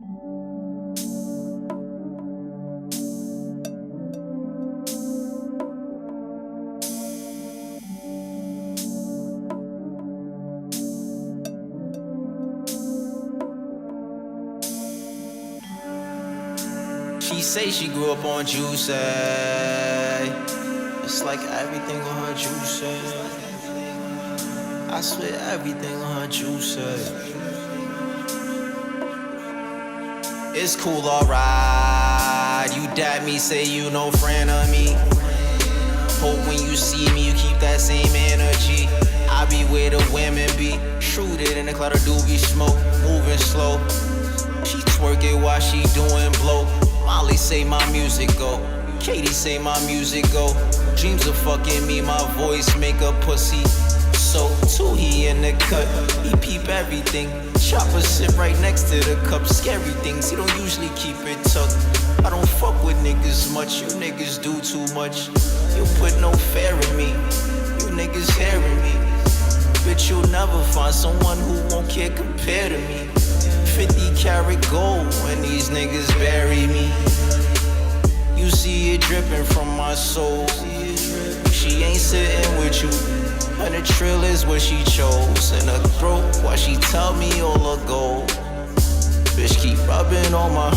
She say she grew up on Juicy. It's like everything on her Juicy. I swear everything on her Juicy. It's cool, alright. You dap me, say you no friend of me. Hope when you see me, you keep that same energy. I be where the women be. Shoot it in the cloud of doobie smoke, moving slow. She twerk it while she doing blow. Molly say my music go. Katie say my music go. Dreams of fucking me, my voice make a pussy. So too, he in the cut, he peep everything. Chopper sit right next to the cup. Scary things, he don't usually keep it tucked. I don't fuck with niggas much, you niggas do too much. You put no fear in me, you niggas hearing me. Bitch, you'll never find someone who won't care compared to me. 50 karat gold when these niggas bury me. You see it dripping from my soul. She ain't sitting with you, and the trill is what she chose. In her throat while she tell me all her gold. Bitch keep rubbing on my,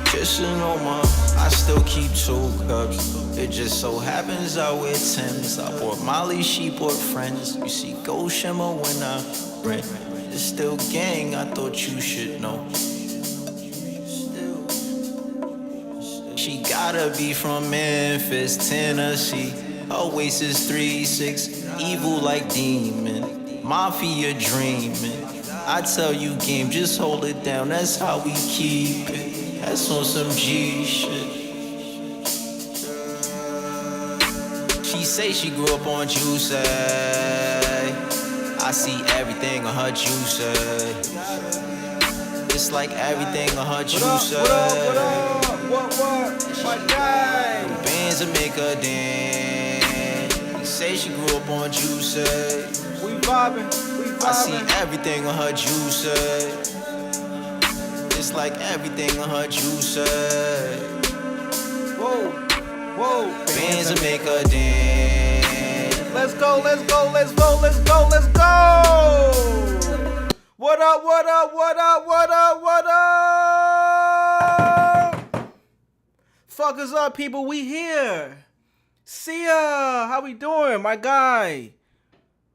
kissing on my. I still keep 2 cups. It just so happens I wear Timbs. I bought Molly, she bought Friends. You see gold shimmer when I rent. It's still gang, I thought you should know. She gotta be from Memphis, Tennessee. Her waist is 3-6, evil like demon. Mafia dreaming. I tell you game, just hold it down, that's how we keep it. That's on some G shit. She say she grew up on Juicy. I see everything on her Juicy. It's like everything on her Juicy. What? My guy. Bands that make her dance. She say she grew up on Juicy. We vibing. I see everything on her Juicy. It's like everything on her Juicy. Whoa. Bands that make her dance. Let's go. What up? Fuckers up, people. We here. See ya. How we doing, my guy?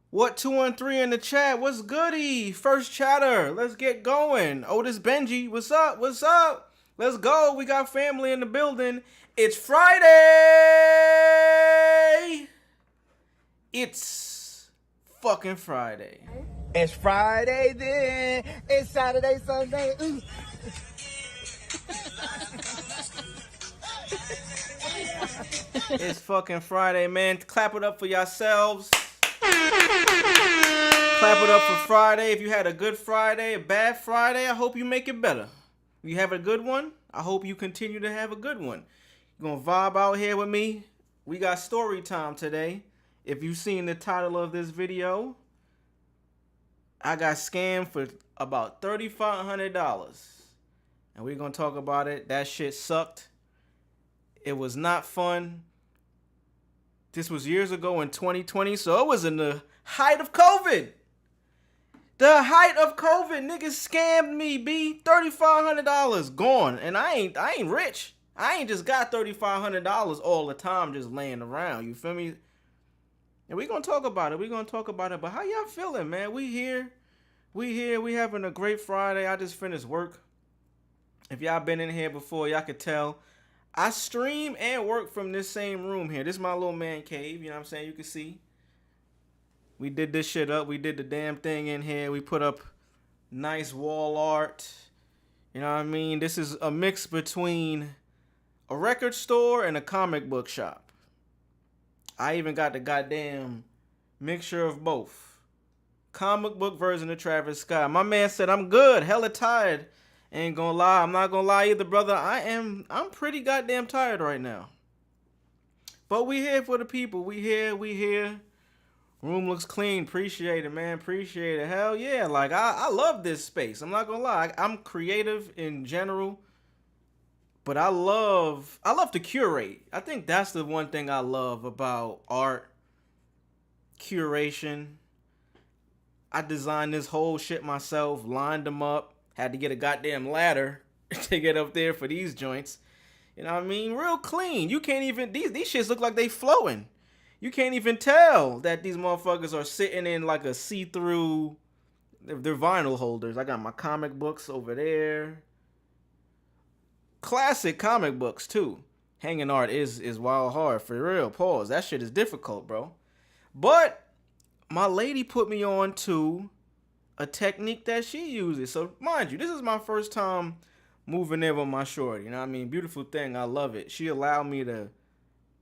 What 213 in the chat? What's goody? First chatter. Let's get going. Otis Benji, what's up? Let's go. We got family in the building. It's Friday. It's fucking Friday. It's Friday then. It's Saturday, Sunday. Ooh. It's fucking Friday, man. Clap it up for yourselves. Clap it up for Friday. If you had a good Friday, a bad Friday, I hope you make it better. If you have a good one, I hope you continue to have a good one. You're going to vibe out here with me. We got story time today. If you've seen the title of this video, I got scammed for about $3,500. And we're going to talk about it. That shit sucked. It was not fun. This was years ago in 2020, so it was in the height of COVID. The height of COVID, niggas scammed me, B. $3,500 gone, and I ain't rich. I ain't just got $3,500 all the time just laying around. You feel me? And we gonna talk about it. But how y'all feeling, man? We here. We having a great Friday. I just finished work. If y'all been in here before, y'all could tell. I stream and work from this same room here. This is my little man cave, you know what I'm saying? You can see. We did this shit up. We did the damn thing in here. We put up nice wall art. You know what I mean? This is a mix between a record store and a comic book shop. I even got the goddamn mixture of both. Comic book version of Travis Scott. My man said, I'm good. Hella tired. Ain't gonna lie, I'm not gonna lie either, brother. I'm pretty goddamn tired right now. But we here for the people. We here. Room looks clean. Appreciate it, man. Appreciate it. Hell yeah. Like, I love this space. I'm not gonna lie. I'm creative in general, but I love to curate. I think that's the one thing I love about art. Curation. I designed this whole shit myself, lined them up, had to get a goddamn ladder to get up there for these joints. You know what I mean? Real clean. You can't even, these shits look like they flowing. You can't even tell that these motherfuckers are sitting in like a see-through, they're vinyl holders. I got my comic books over there. Classic comic books too. Hanging art is wild hard, for real. Pause. That shit is difficult, bro. But my lady put me on to a technique that she uses. So mind you, this is my first time moving in with my shorty. You know what I mean? Beautiful thing. I love it. She allowed me to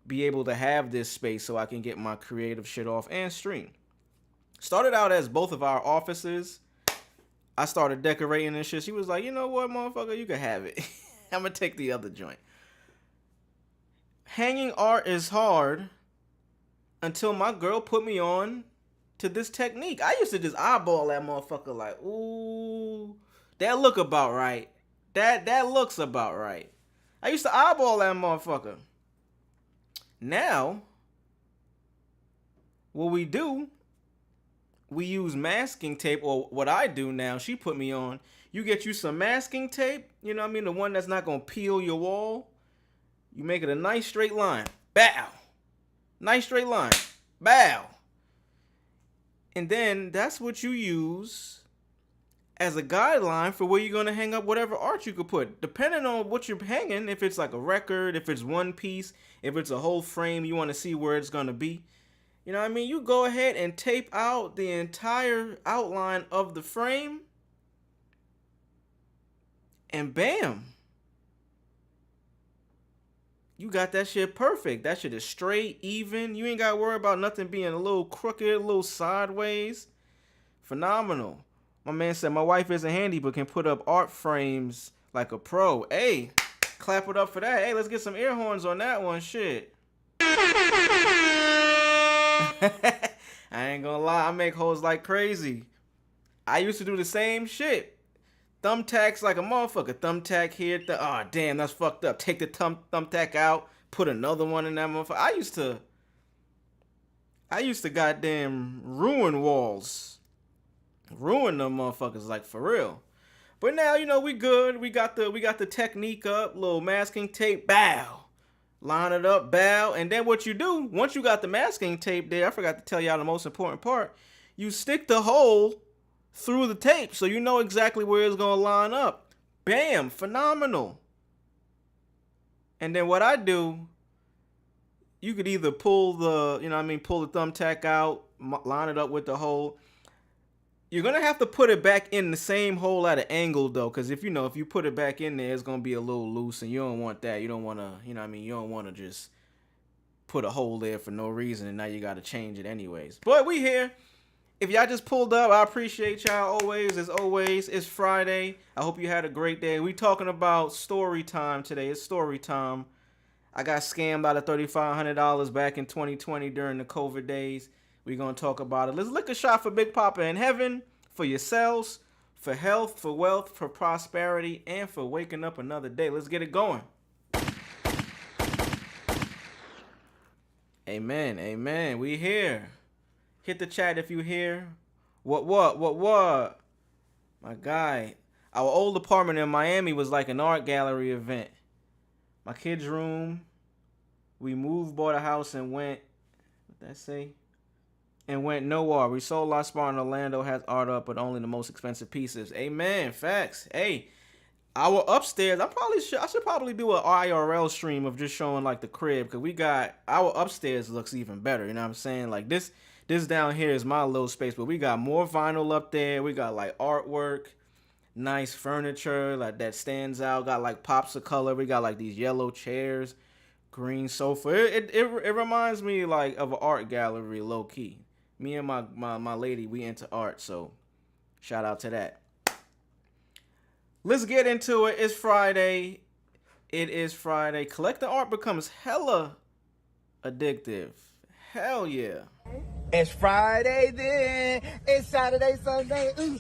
be able to have this space so I can get my creative shit off and stream. Started out as both of our offices. I started decorating and shit. She was like, you know what, motherfucker, you can have it. I'm gonna take the other joint. Hanging art is hard until my girl put me on to this technique. I used to just eyeball that motherfucker like, ooh, that look about right. That looks about right. I used to eyeball that motherfucker. Now, what we do, we use masking tape, or what I do now, she put me on, you get you some masking tape, you know what I mean, the one that's not going to peel your wall. You make it a nice straight line. Bow. Nice straight line. Bow. And then that's what you use as a guideline for where you're going to hang up whatever art you could put. Depending on what you're hanging, if it's like a record, if it's one piece, if it's a whole frame, you want to see where it's going to be. You know what I mean? You go ahead and tape out the entire outline of the frame. And bam. You got that shit perfect. That shit is straight, even. You ain't got to worry about nothing being a little crooked, a little sideways. Phenomenal. My man said my wife isn't handy but can put up art frames like a pro. Hey, clap it up for that. Hey, let's get some air horns on that one. Shit. I ain't gonna lie, I make hoes like crazy. I used to do the same shit. Thumbtacks like a motherfucker. Thumbtack here. Oh, damn, that's fucked up. Take the thumbtack out. Put another one in that motherfucker. I used to goddamn ruin walls. Ruin them motherfuckers, like, for real. But now, you know, we good. We got the technique up. Little masking tape. Bow. Line it up. Bow. And then what you do, once you got the masking tape there, I forgot to tell y'all the most important part. You stick the hole through the tape so you know exactly where it's going to line up. Bam. Phenomenal. And then what I do, you could either pull the, you know what I mean, pull the thumbtack out, line it up with the hole. You're going to have to put it back in the same hole at an angle, though, because if you put it back in there, it's going to be a little loose, and you don't want that. You don't want to, you know what I mean, you don't want to just put a hole there for no reason, and now you got to change it anyways. But we here. If y'all just pulled up, I appreciate y'all always. As always, it's Friday. I hope you had a great day. We talking about story time today. It's story time. I got scammed out of $3,500 back in 2020 during the COVID days. We're going to talk about it. Let's lick a shot for Big Papa in heaven, for yourselves, for health, for wealth, for prosperity, and for waking up another day. Let's get it going. Amen. Amen. We here. Hit the chat if you here. What? My guy. Our old apartment in Miami was like an art gallery event. My kid's room. We moved, bought a house, and went. What that say? And went nowhere. We sold our spot in Orlando, has art up, but only the most expensive pieces. Amen. Facts. Hey, our upstairs, I should probably do an IRL stream of just showing like the crib, because we got, our upstairs looks even better. You know what I'm saying? Like this down here is my little space, but we got more vinyl up there. We got like artwork, nice furniture like that stands out. Got like pops of color. We got like these yellow chairs, green sofa. It reminds me like of an art gallery, low key. Me and my lady, we into art, so shout out to that. Let's get into it. It's Friday. It is Friday. Collecting art becomes hella addictive. Hell yeah. It's Friday then. It's Saturday, Sunday. Ooh.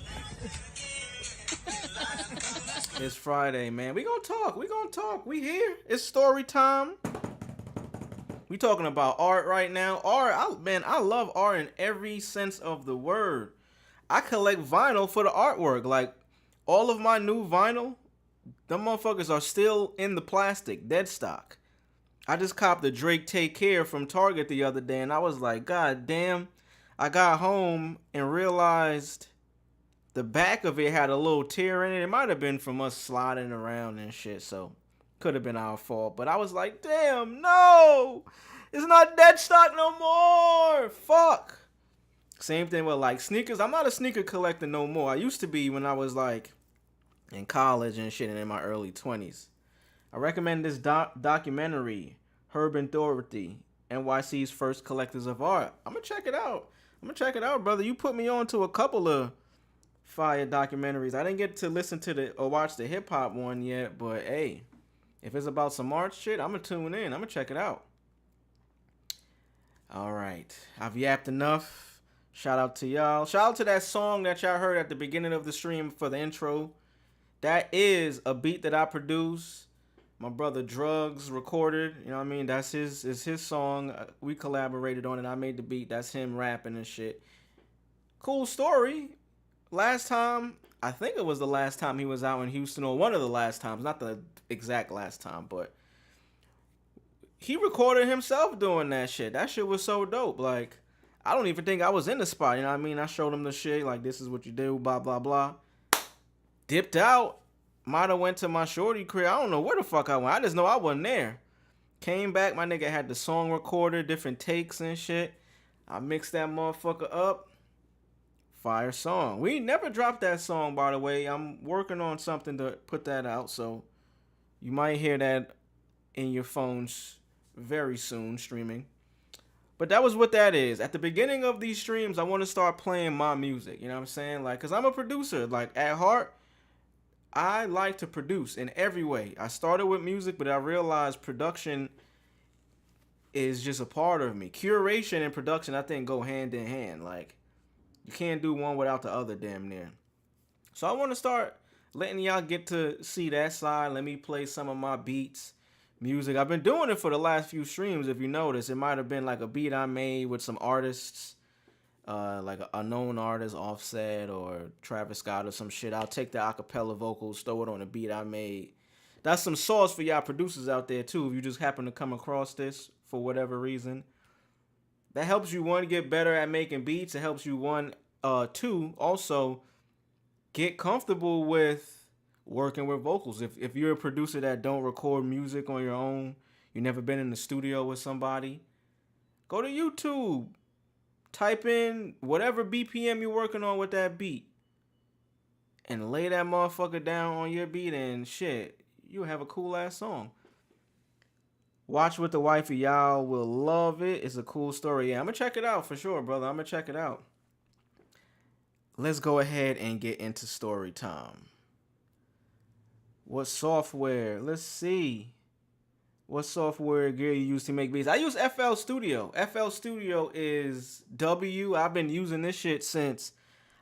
It's Friday, man. We gonna talk. We gonna talk. We here. It's story time. We talking about art right now. Art, I love art in every sense of the word. I collect vinyl for the artwork. Like, all of my new vinyl, them motherfuckers are still in the plastic, dead stock. I just copped the Drake Take Care from Target the other day, and I was like, God damn. I got home and realized the back of it had a little tear in it. It might have been from us sliding around and shit, so could have been our fault. But I was like, damn, no, it's not dead stock no more. Fuck. Same thing with like sneakers. I'm not a sneaker collector no more. I used to be when I was like in college and shit and in my early 20s. I recommend this documentary, Herb and Dorothy, NYC's First Collectors of Art. I'm gonna check it out. Brother. You put me on to a couple of fire documentaries. I didn't get to listen to or watch the hip hop one yet, but hey, if it's about some art shit, I'm gonna tune in. I'm gonna check it out. All right, I've yapped enough. Shout out to y'all. Shout out to that song that y'all heard at the beginning of the stream for the intro. That is a beat that I produced. My brother Drugs recorded. You know what I mean? That's his song. We collaborated on it. I made the beat. That's him rapping and shit. Cool story. Last time, I think it was the last time he was out in Houston, or one of the last times, not the exact last time, but he recorded himself doing that shit. That shit was so dope. Like, I don't even think I was in the spot, you know what I mean? I showed him the shit, like, this is what you do, blah, blah, blah. Dipped out. Might have went to my shorty crib. I don't know where the fuck I went. I just know I wasn't there. Came back, my nigga had the song recorded, different takes and shit. I mixed that motherfucker up. Fire song. We never dropped that song, by the way. I'm working on something to put that out, so you might hear that in your phones very soon, streaming. But that was what that is. At the beginning of these streams, I want to start playing my music. You know what I'm saying? Like, because I'm a producer. Like, at heart, I like to produce in every way. I started with music, but I realized production is just a part of me. Curation and production, I think, go hand in hand. Like, you can't do one without the other damn near. So I want to start letting y'all get to see that side. Let me play some of my beats, music. I've been doing it for the last few streams. If you notice, it might have been like a beat I made with some artists, like a known artist, Offset or Travis Scott or some shit. I'll take the acapella vocals, throw it on a beat I made. That's some sauce for y'all producers out there too. If you just happen to come across this for whatever reason, that helps you, one, get better at making beats. It helps you, two, also get comfortable with working with vocals. If you're a producer that don't record music on your own, you've never been in the studio with somebody, go to YouTube, type in whatever BPM you're working on with that beat, and lay that motherfucker down on your beat, and shit, you'll have a cool ass song. Watch with the wifey, y'all will love it. It's a cool story. Yeah, I'm gonna check it out for sure, brother. I'm gonna check it out. Let's go ahead and get into story time. What software? Let's see. What software gear you use to make beats? I use FL Studio. FL Studio is I've been using this shit since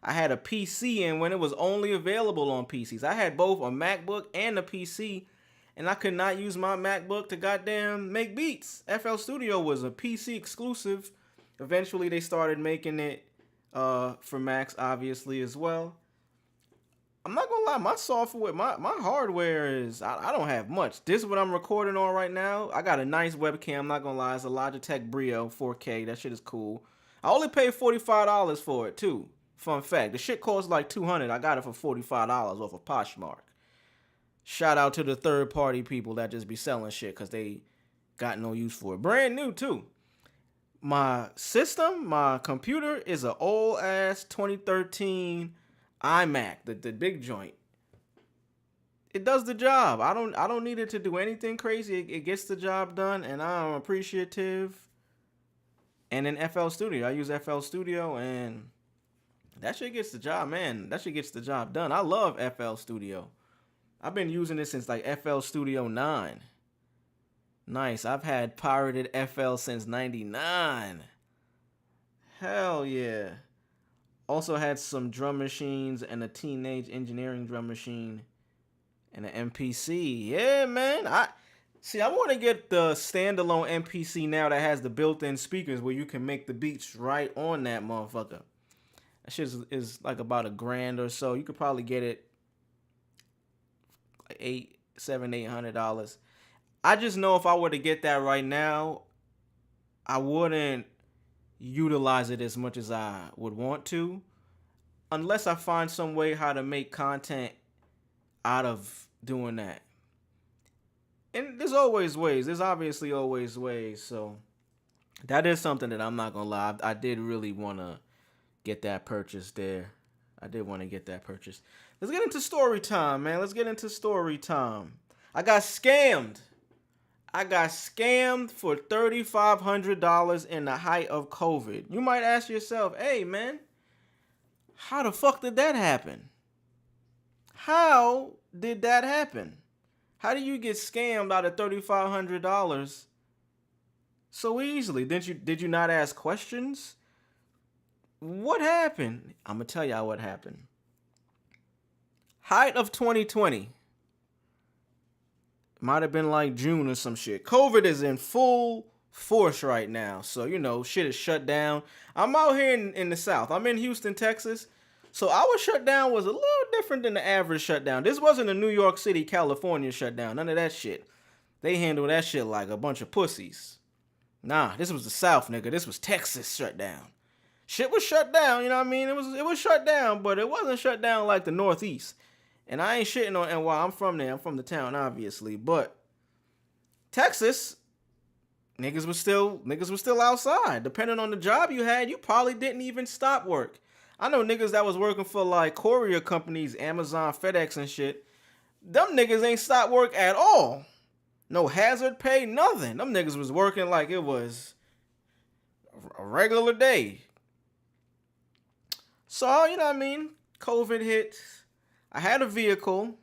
I had a PC and when it was only available on PCs. I had both a MacBook and a PC, and I could not use my MacBook to goddamn make beats. FL Studio was a PC exclusive. Eventually, they started making it for Macs, obviously, as well. I'm not gonna lie, my software, my hardware is, I don't have much. This is what I'm recording on right now. I got a nice webcam, I'm not gonna lie. It's a Logitech Brio 4K. That shit is cool. I only paid $45 for it, too. Fun fact. The shit costs like $200. I got it for $45 off of Poshmark. Shout out to the third-party people that just be selling shit because they got no use for it. Brand new, too. My system, my computer is an old-ass 2013 iMac, the big joint. It does the job. I don't need it to do anything crazy. It gets the job done, and I'm appreciative. And in FL Studio, I use FL Studio, and that shit gets the job, man. That shit gets the job done. I love FL Studio. I've been using it since like FL Studio 9. Nice. I've had pirated FL since 99. Hell yeah. Also had some drum machines and a Teenage Engineering drum machine and an MPC. Yeah, man. I want to get the standalone MPC now that has the built-in speakers where you can make the beats right on that motherfucker. That shit is like about $1,000 or so. You could probably get it like $800. I just know if I were to get that right now, I wouldn't utilize it as much as I would want to, unless I find some way how to make content out of doing that. And there's always ways. There's obviously always ways. So that is something that I'm not gonna lie. I did really want to get that purchase there. I did want to get that purchase. Let's get into story time, man. Let's get into story time. I got scammed. I got scammed for $3,500 in the height of COVID. You might ask yourself, hey, man, how the fuck did that happen? How did that happen? How do you get scammed out of $3,500 so easily? Did you not ask questions? What happened? I'm going to tell y'all what happened. Height of 2020. Might have been like June or some shit. COVID is in full force right now. So, shit is shut down. I'm out here in the South. I'm in Houston, Texas. So our shutdown was a little different than the average shutdown. This wasn't a New York City, California shutdown. None of that shit. They handle that shit like a bunch of pussies. Nah, this was the South, nigga. This was Texas shutdown. Shit was shut down, you know what I mean? It was shut down, but it wasn't shut down like the Northeast. And I ain't shitting on NY. I'm from there. I'm from the town, obviously. But Texas, niggas was still outside. Depending on the job you had, you probably didn't even stop work. I know niggas that was working for like courier companies, Amazon, FedEx and shit. Them niggas ain't stopped work at all. No hazard pay, nothing. Them niggas was working like it was a regular day. So, you know what I mean? COVID hit. I had a vehicle.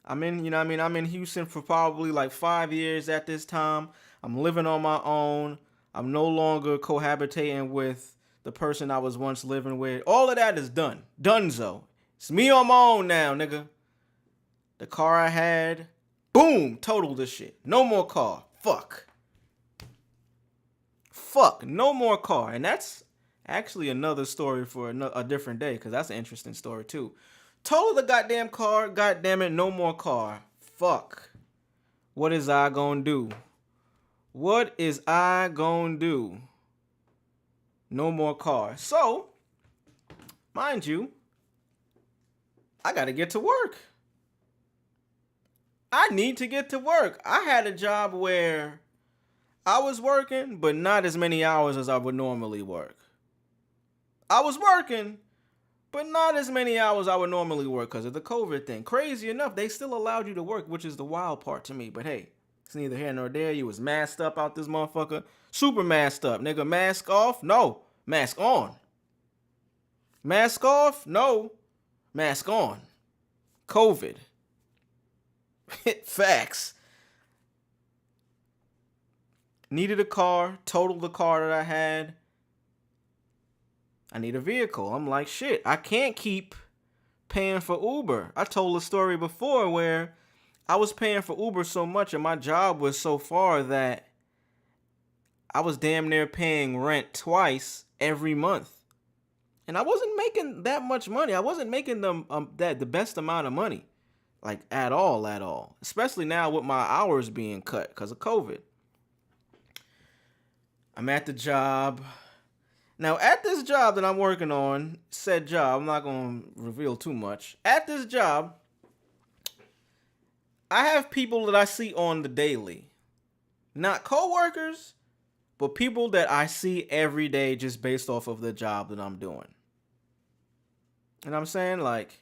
I'm in Houston for probably like 5 years at this time. I'm living on my own. I'm no longer cohabitating with the person I was once living with. All of that is done. Donezo. It's me on my own now, nigga. The car I had, boom, totaled this shit. No more car. Fuck, no more car. And that's actually another story for a different day, because that's an interesting story too. Totaled the goddamn car. Goddamn it, no more car. Fuck. What is I gonna do? What is I gonna do? No more car. So, mind you, I gotta get to work. I need to get to work. I had a job where I was working, but not as many hours as I would normally work. I was working, but not as many hours I would normally work because of the COVID thing. Crazy enough, they still allowed you to work, which is the wild part to me. But hey, it's neither here nor there. You was masked up out this motherfucker. Super masked up. Nigga, mask off? No. Mask on. Mask off? No. Mask on. COVID. Facts. Needed a car. Totaled the car that I had. I need a vehicle. I'm like, shit, I can't keep paying for Uber. I told a story before where I was paying for Uber so much and my job was so far that I was damn near paying rent twice every month. And I wasn't making that much money. I wasn't making the best amount of money. Like at all. Especially now with my hours being cut because of COVID. I'm at the job. Now, at this job that I'm working on, said job, I'm not going to reveal too much. At this job, I have people that I see on the daily. Not coworkers, but people that I see every day just based off of the job that I'm doing. And I'm saying, like,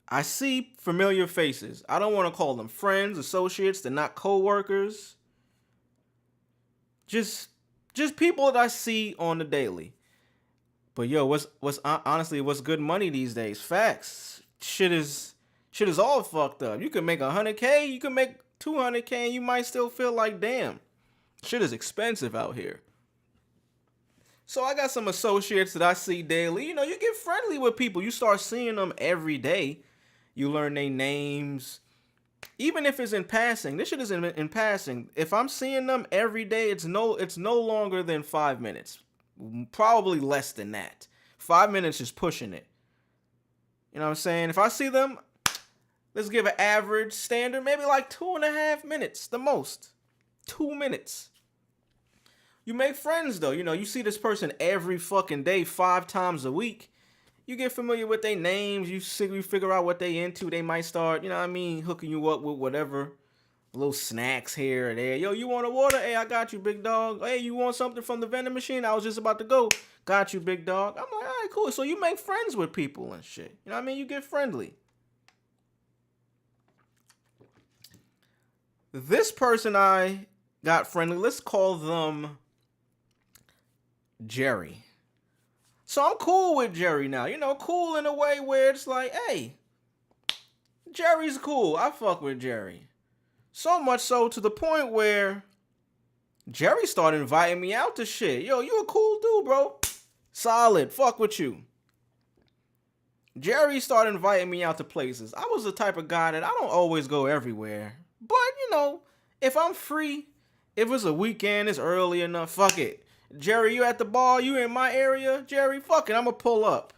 I see familiar faces. I don't want to call them friends, associates. They're not coworkers. Just people that I see on the daily. But yo, what's good money these days? Facts. Shit is all fucked up. You can make $100K, you can make $200K, and you might still feel like, damn, shit is expensive out here. So I got some associates that I see daily. You know, you get friendly with people. You start seeing them every day. You learn their names. Even if it's in passing. This shit is in passing. If I'm seeing them every day, it's no longer than 5 minutes. Probably less than that. 5 minutes is pushing it. You know what I'm saying? If I see them, let's give an average standard, maybe like 2.5 minutes, the most. 2 minutes. You make friends though. You know, you see this person every fucking day, 5 times a week. You get familiar with their names. You figure out what they into. They might start, you know what I mean, hooking you up with whatever. Little snacks here or there. Yo, you want a water? Hey, I got you, big dog. Hey, you want something from the vending machine? I was just about to go. Got you, big dog. I'm like, all right, cool. So you make friends with people and shit. You know what I mean? You get friendly. This person I got friendly, let's call them Jerry. So I'm cool with Jerry now. You know, cool in a way where it's like, hey, Jerry's cool. I fuck with Jerry. So much so to the point where Jerry started inviting me out to shit. Yo, you a cool dude, bro. Solid. Fuck with you. Jerry started inviting me out to places. I was the type of guy that I don't always go everywhere. But, you know, if I'm free, if it's a weekend, it's early enough, fuck it. Jerry, you at the bar? You in my area? Jerry, fuck it, I'm gonna pull up.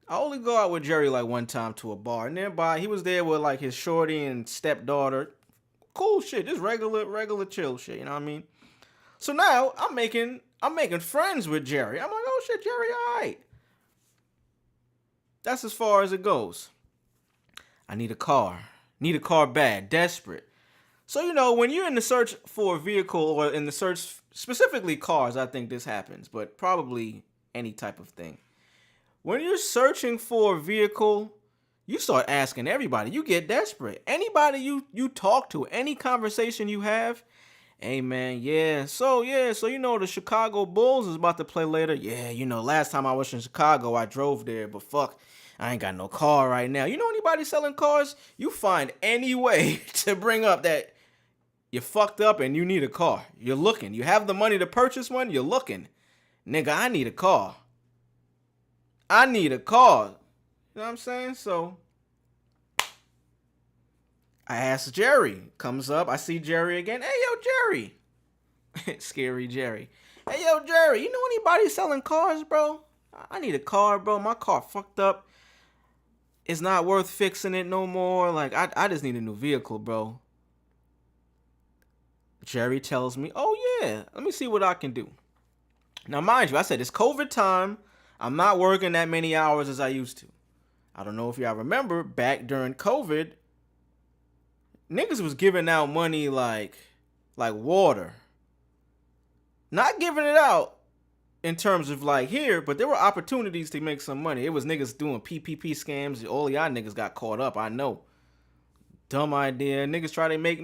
I only go out with Jerry like one time to a bar. Nearby, he was there with like his shorty and stepdaughter. Cool shit, just regular chill shit, you know what I mean? So now, I'm making friends with Jerry. I'm like, oh shit, Jerry, alright. That's as far as it goes. I need a car. Need a car bad. Desperate. So, you know, when you're in the search for a vehicle or in the search, specifically cars, I think this happens, but probably any type of thing. When you're searching for a vehicle, you start asking everybody. You get desperate. Anybody you talk to, any conversation you have, hey man, so you know the Chicago Bulls is about to play later. Yeah, you know, last time I was in Chicago, I drove there, but fuck, I ain't got no car right now. You know anybody selling cars? You find any way to bring up that you're fucked up and you need a car. You're looking. You have the money to purchase one, you're looking. Nigga, I need a car. I need a car. You know what I'm saying? So I asked Jerry. Comes up. I see Jerry again. Hey, yo, Jerry. Scary Jerry. Hey, yo, Jerry. You know anybody selling cars, bro? I need a car, bro. My car fucked up. It's not worth fixing it no more. Like, I just need a new vehicle, bro. Jerry tells me, oh, yeah. Let me see what I can do. Now, mind you, I said it's COVID time. I'm not working that many hours as I used to. I don't know if y'all remember, back during COVID, niggas was giving out money like water. Not giving it out in terms of like here, but there were opportunities to make some money. It was niggas doing PPP scams. All y'all niggas got caught up, I know. Dumb idea. Niggas try to get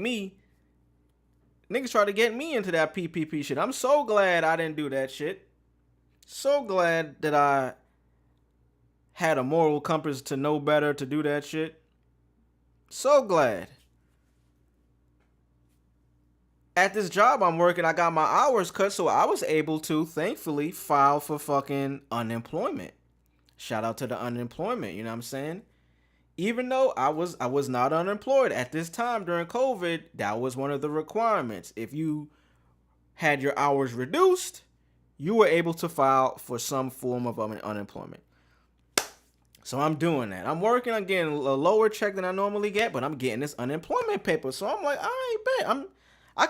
me into that PPP shit. I'm so glad I didn't do that shit. So glad that I had a moral compass to know better to do that shit. So glad. At this job I'm working, I got my hours cut, so I was able to, thankfully, file for fucking unemployment. Shout out to the unemployment, you know what I'm saying? Even though I was not unemployed at this time during COVID, that was one of the requirements. If you had your hours reduced, you were able to file for some form of unemployment. So I'm doing that. I'm working, I'm getting a lower check than I normally get, but I'm getting this unemployment paper. So I'm like, all right, bet.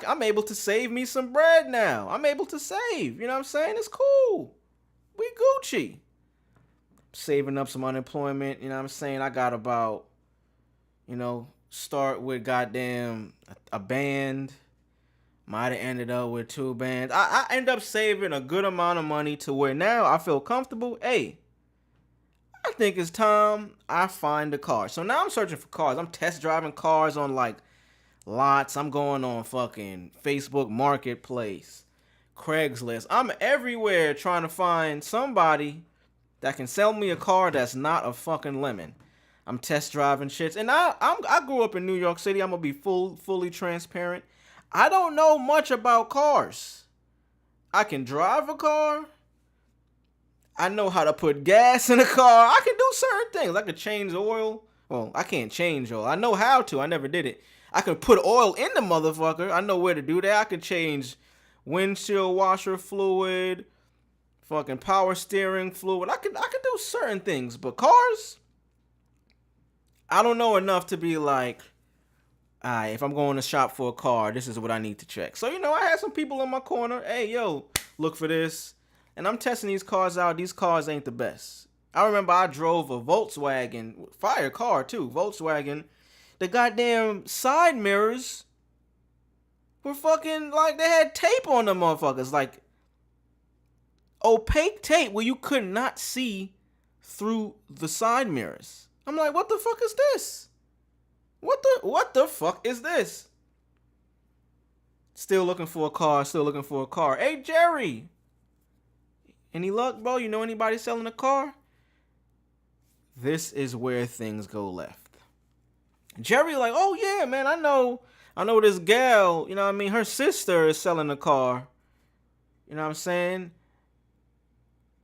I'm able to save me some bread now. I'm able to save. You know what I'm saying? It's cool. We Gucci. Saving up some unemployment. You know what I'm saying? I got about, start with goddamn a band. Might have ended up with 2 bands. I end up saving a good amount of money to where now I feel comfortable. Hey, I think it's time I find a car. So now I'm searching for cars. I'm test driving cars on like lots. I'm going on fucking Facebook Marketplace, Craigslist. I'm everywhere trying to find somebody that can sell me a car that's not a fucking lemon. I'm test driving shits. And I grew up in New York City. I'm going to be fully transparent. I don't know much about cars. I can drive a car. I know how to put gas in a car. I can do certain things. I can change oil. Well, I can't change oil. I know how to. I never did it. I can put oil in the motherfucker. I know where to do that. I can change windshield washer fluid, fucking power steering fluid. I can do certain things. But cars, I don't know enough to be like, alright, if I'm going to shop for a car, this is what I need to check. So, I had some people in my corner. Hey, yo, look for this. And I'm testing these cars out. These cars ain't the best. I remember I drove a Volkswagen, fire car too, Volkswagen. The goddamn side mirrors were fucking like they had tape on them motherfuckers. Like opaque tape where you could not see through the side mirrors. I'm like, what the fuck is this? What the fuck is this? Still looking for a car. Hey, Jerry. Any luck, bro? You know anybody selling a car? This is where things go left. Jerry like, oh yeah, man, I know this gal, her sister is selling a car. You know what I'm saying?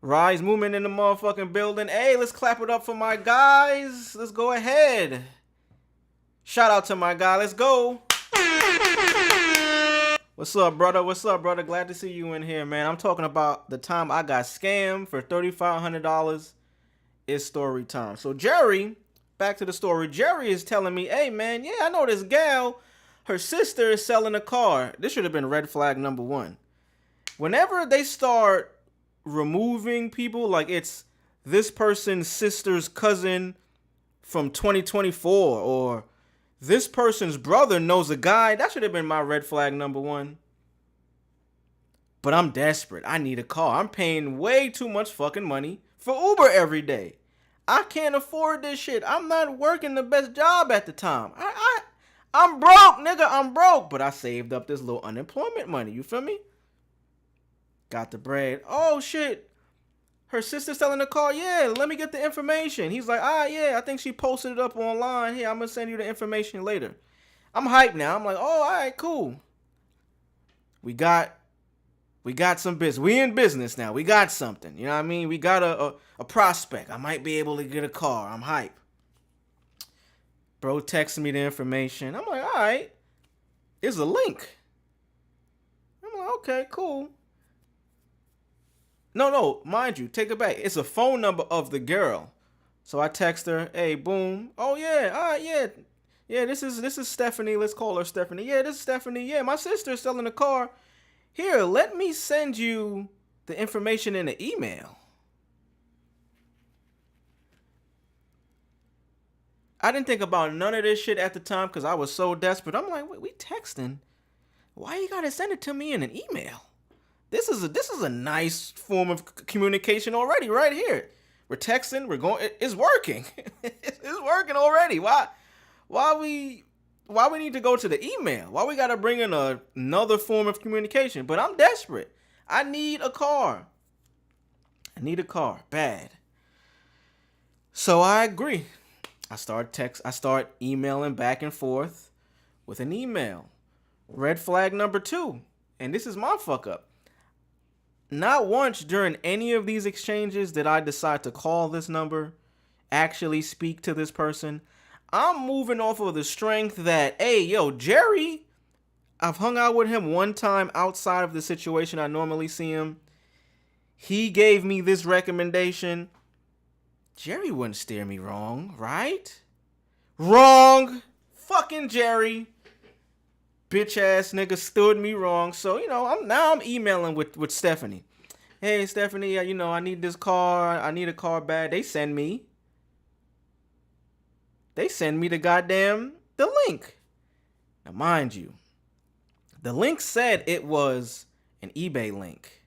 Rise movement in the motherfucking building. Hey, let's clap it up for my guys. Let's go ahead. Shout out to my guy. Let's go. What's up, brother? Glad to see you in here, man. I'm talking about the time I got scammed for $3,500. It's story time. So Jerry, back to the story. Jerry is telling me, hey, man, yeah, I know this gal. Her sister is selling a car. This should have been red flag number 1. Whenever they start removing people, like it's this person's sister's cousin from 2024 or this person's brother knows a guy, that should have been my red flag number 1. But I'm desperate. I need a car. I'm paying way too much fucking money for Uber every day. I can't afford this shit. I'm not working the best job at the time. I'm broke, nigga. I'm broke. But I saved up this little unemployment money. You feel me? Got the bread. Oh, shit. Her sister selling a car? Yeah, let me get the information. He's like, yeah, I think she posted it up online. Here, I'm going to send you the information later. I'm hyped now. I'm like, oh, all right, cool. We got some business. We in business now. We got something. You know what I mean? We got a prospect. I might be able to get a car. I'm hyped. Bro texting me the information. I'm like, all right. Here's a link. I'm like, okay, cool. No, mind you, take it back. It's a phone number of the girl. So I text her, hey, boom. Oh, yeah, all right, yeah. Yeah, this is Stephanie. Let's call her Stephanie. Yeah, this is Stephanie. Yeah, my sister's selling a car. Here, let me send you the information in an email. I didn't think about none of this shit at the time because I was so desperate. I'm like, wait, we texting? Why you gotta send it to me in an email? This is a nice form of communication already, right here. We're texting. We're going. It's working. It's working already. Why we need to go to the email? Why we gotta bring in another form of communication? But I'm desperate. I need a car. Bad. So I agree. I start emailing back and forth with an email. Red flag number 2. And this is my fuck up. Not once during any of these exchanges did I decide to call this number, actually speak to this person. I'm moving off of the strength that, hey, yo, Jerry, I've hung out with him one time outside of the situation I normally see him. He gave me this recommendation. Jerry wouldn't steer me wrong, right? Wrong. Fucking Jerry. Bitch ass nigga stood me wrong. So, I'm emailing with Stephanie. Hey, Stephanie, I need this car. I need a car bad. They send me the link. Now, mind you, the link said it was an eBay link.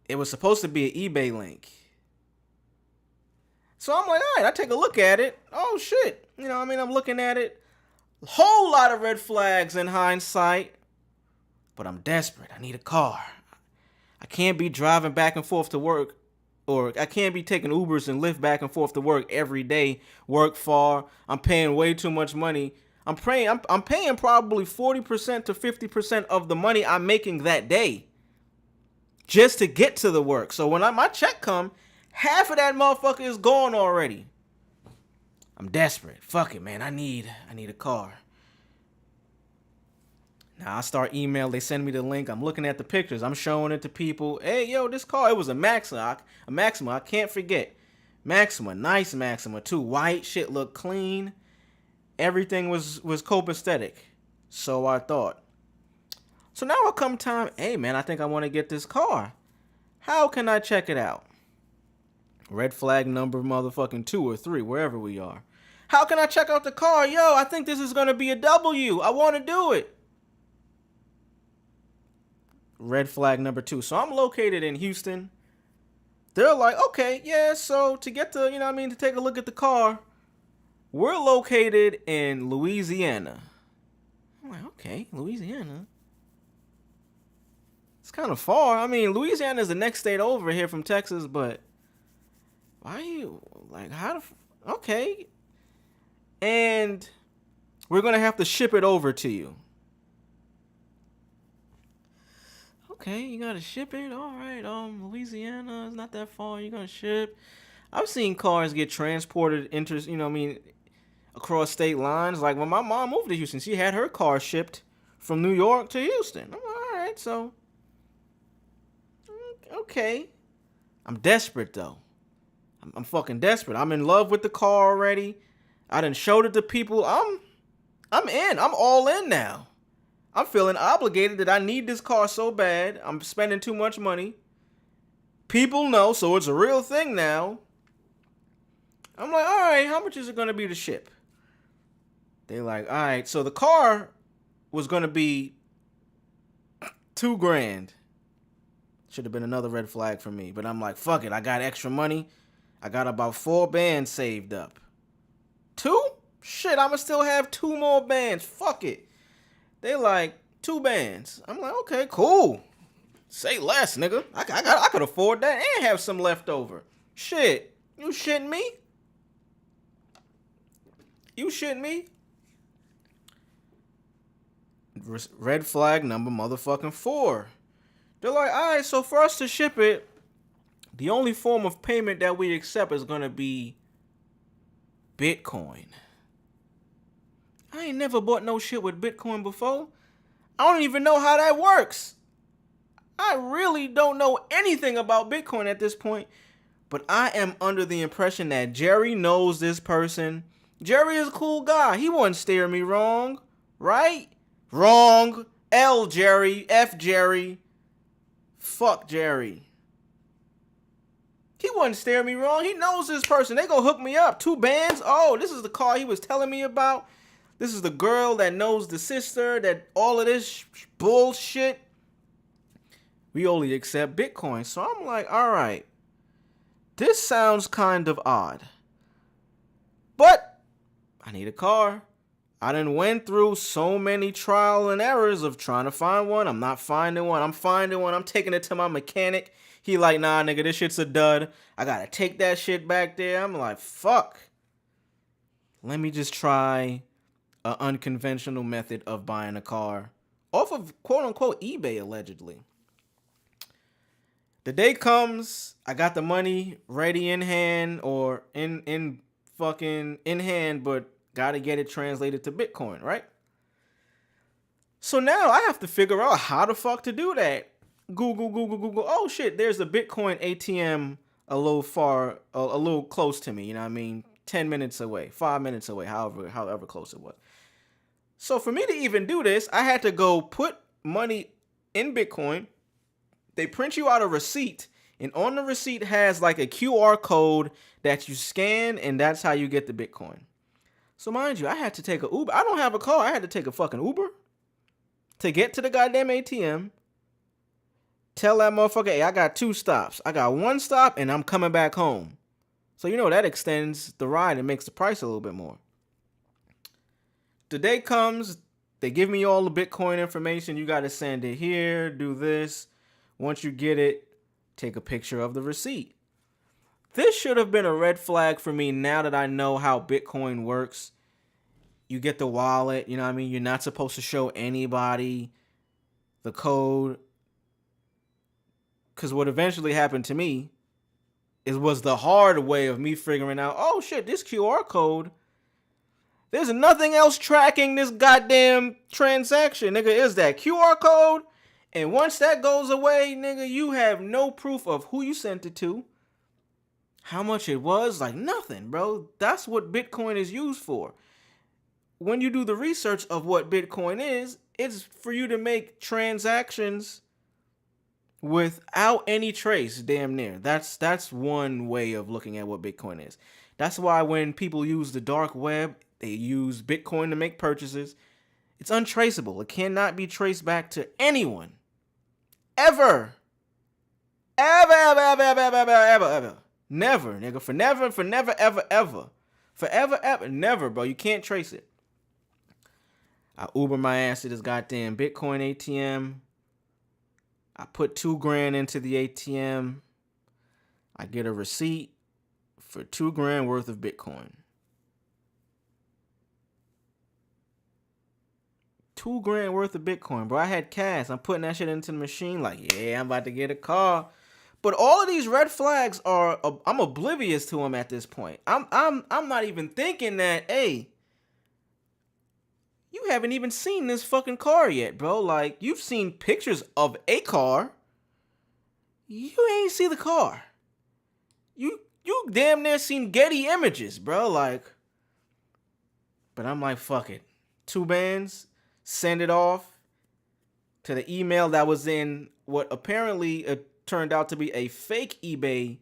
It was supposed to be an eBay link. So I'm like, all right, I take a look at it. Oh, shit. I'm looking at it. Whole lot of red flags in hindsight, but I'm desperate. I need a car. I can't be driving back and forth to work, or I can't be taking Ubers and Lyft back and forth to work every day. Work far. I'm paying way too much money. I'm paying probably 40% to 50% of the money I'm making that day just to get to the work. So when my check come, half of that motherfucker is gone already. I'm desperate. Fuck it, man. I need a car. Now I start email. They send me the link. I'm looking at the pictures. I'm showing it to people. Hey, yo, this car. It was a Maxima. I can't forget. Maxima, nice Maxima too. White shit looked clean. Everything was copacetic. So I thought. So now will come time. Hey man, I think I want to get this car. How can I check it out? Red flag number motherfucking 2 or 3, wherever we are. How can I check out the car? Yo, I think this is gonna be a W. I want to do it. Red flag number 2. So I'm located in Houston. They're like, okay, yeah, so to get to, to take a look at the car, we're located in Louisiana. I'm like, okay, Louisiana. It's kind of far. I mean, Louisiana is the next state over here from Texas, but why are you, like, okay. And we're going to have to ship it over to you. Okay, you gotta ship it. All right, Louisiana is not that far. You gotta ship. I've seen cars get transported across state lines. Like when my mom moved to Houston, she had her car shipped from New York to Houston. I'm like, all right, so okay. I'm desperate though. I'm fucking desperate. I'm in love with the car already. I done showed it to people. I'm in. I'm all in now. I'm feeling obligated that I need this car so bad. I'm spending too much money. People know, so it's a real thing now. I'm like, all right, how much is it going to be to ship? They're like, all right, so the car was going to be $2,000. Should have been another red flag for me. But I'm like, fuck it. I got extra money. I got about 4 bands saved up. 2? Shit, I'ma still have 2 more bands. Fuck it. They like 2 bands. I'm like, okay, cool. Say less, nigga. I could afford that and have some left over. Shit. You shitting me? You shitting me? Red flag number motherfucking 4. They're like, all right, so for us to ship it, the only form of payment that we accept is going to be Bitcoin. I ain't never bought no shit with Bitcoin before. I don't even know how that works. I really don't know anything about Bitcoin at this point. But I am under the impression that Jerry knows this person. Jerry is a cool guy. He wouldn't steer me wrong. Right? Wrong. L Jerry. F Jerry. Fuck Jerry. He wouldn't steer me wrong. He knows this person. They gonna hook me up. 2 bands. Oh, this is the car he was telling me about. This is the girl that knows the sister, that all of this bullshit. We only accept Bitcoin. So I'm like, all right, this sounds kind of odd. But I need a car. I done went through so many trial and errors of trying to find one. I'm not finding one. I'm finding one. I'm taking it to my mechanic. He like, nah, nigga, this shit's a dud. I gotta take that shit back there. I'm like, fuck. Let me just try an unconventional method of buying a car off of quote-unquote eBay, allegedly. The day comes, I got the money ready in hand or in hand, but gotta get it translated to Bitcoin, right? So now I have to figure out how the fuck to do that. Google. Oh shit, there's a Bitcoin ATM a little close to me, you know what I mean? 10 minutes away, 5 minutes away, however close it was. So for me to even do this, I had to go put money in Bitcoin. They print you out a receipt, and on the receipt has like a QR code that you scan, and that's how you get the Bitcoin. So mind you, I had to take an Uber. I don't have a car. I had to take a fucking Uber to get to the goddamn ATM. Tell that motherfucker, hey, I got 2 stops. I got 1 stop, and I'm coming back home. So, that extends the ride and makes the price a little bit more. The day comes, they give me all the Bitcoin information. You got to send it here, do this. Once you get it, take a picture of the receipt. This should have been a red flag for me now that I know how Bitcoin works. You get the wallet, you know what I mean? You're not supposed to show anybody the code. Because what eventually happened to me was the hard way of me figuring out, oh shit, this QR code, there's nothing else tracking this goddamn transaction, nigga, is that QR code. And once that goes away, nigga, you have no proof of who you sent it to, how much it was, like nothing, bro. That's what Bitcoin is used for. When you do the research of what Bitcoin is, it's for you to make transactions without any trace, damn near. That's one way of looking at what Bitcoin is. That's why when people use the dark web, they use Bitcoin to make purchases. It's untraceable. It cannot be traced back to anyone. Ever. Ever. Never, nigga. For never, ever. Forever, ever. Never, bro. You can't trace it. I Uber my ass to this goddamn Bitcoin ATM. I put $2,000 into the ATM. I get a receipt for $2,000 worth of Bitcoin. $2,000 worth of Bitcoin, bro. I had cash. I'm putting that shit into the machine. Like, yeah, I'm about to get a car. But all of these red flags are, I'm oblivious to them at this point. I'm not even thinking that, hey, you haven't even seen this fucking car yet, bro. Like, you've seen pictures of a car. You ain't see the car. You damn near seen Getty images, bro. Like, but I'm like, fuck it. 2 bands, send it off to the email that was in what apparently turned out to be a fake eBay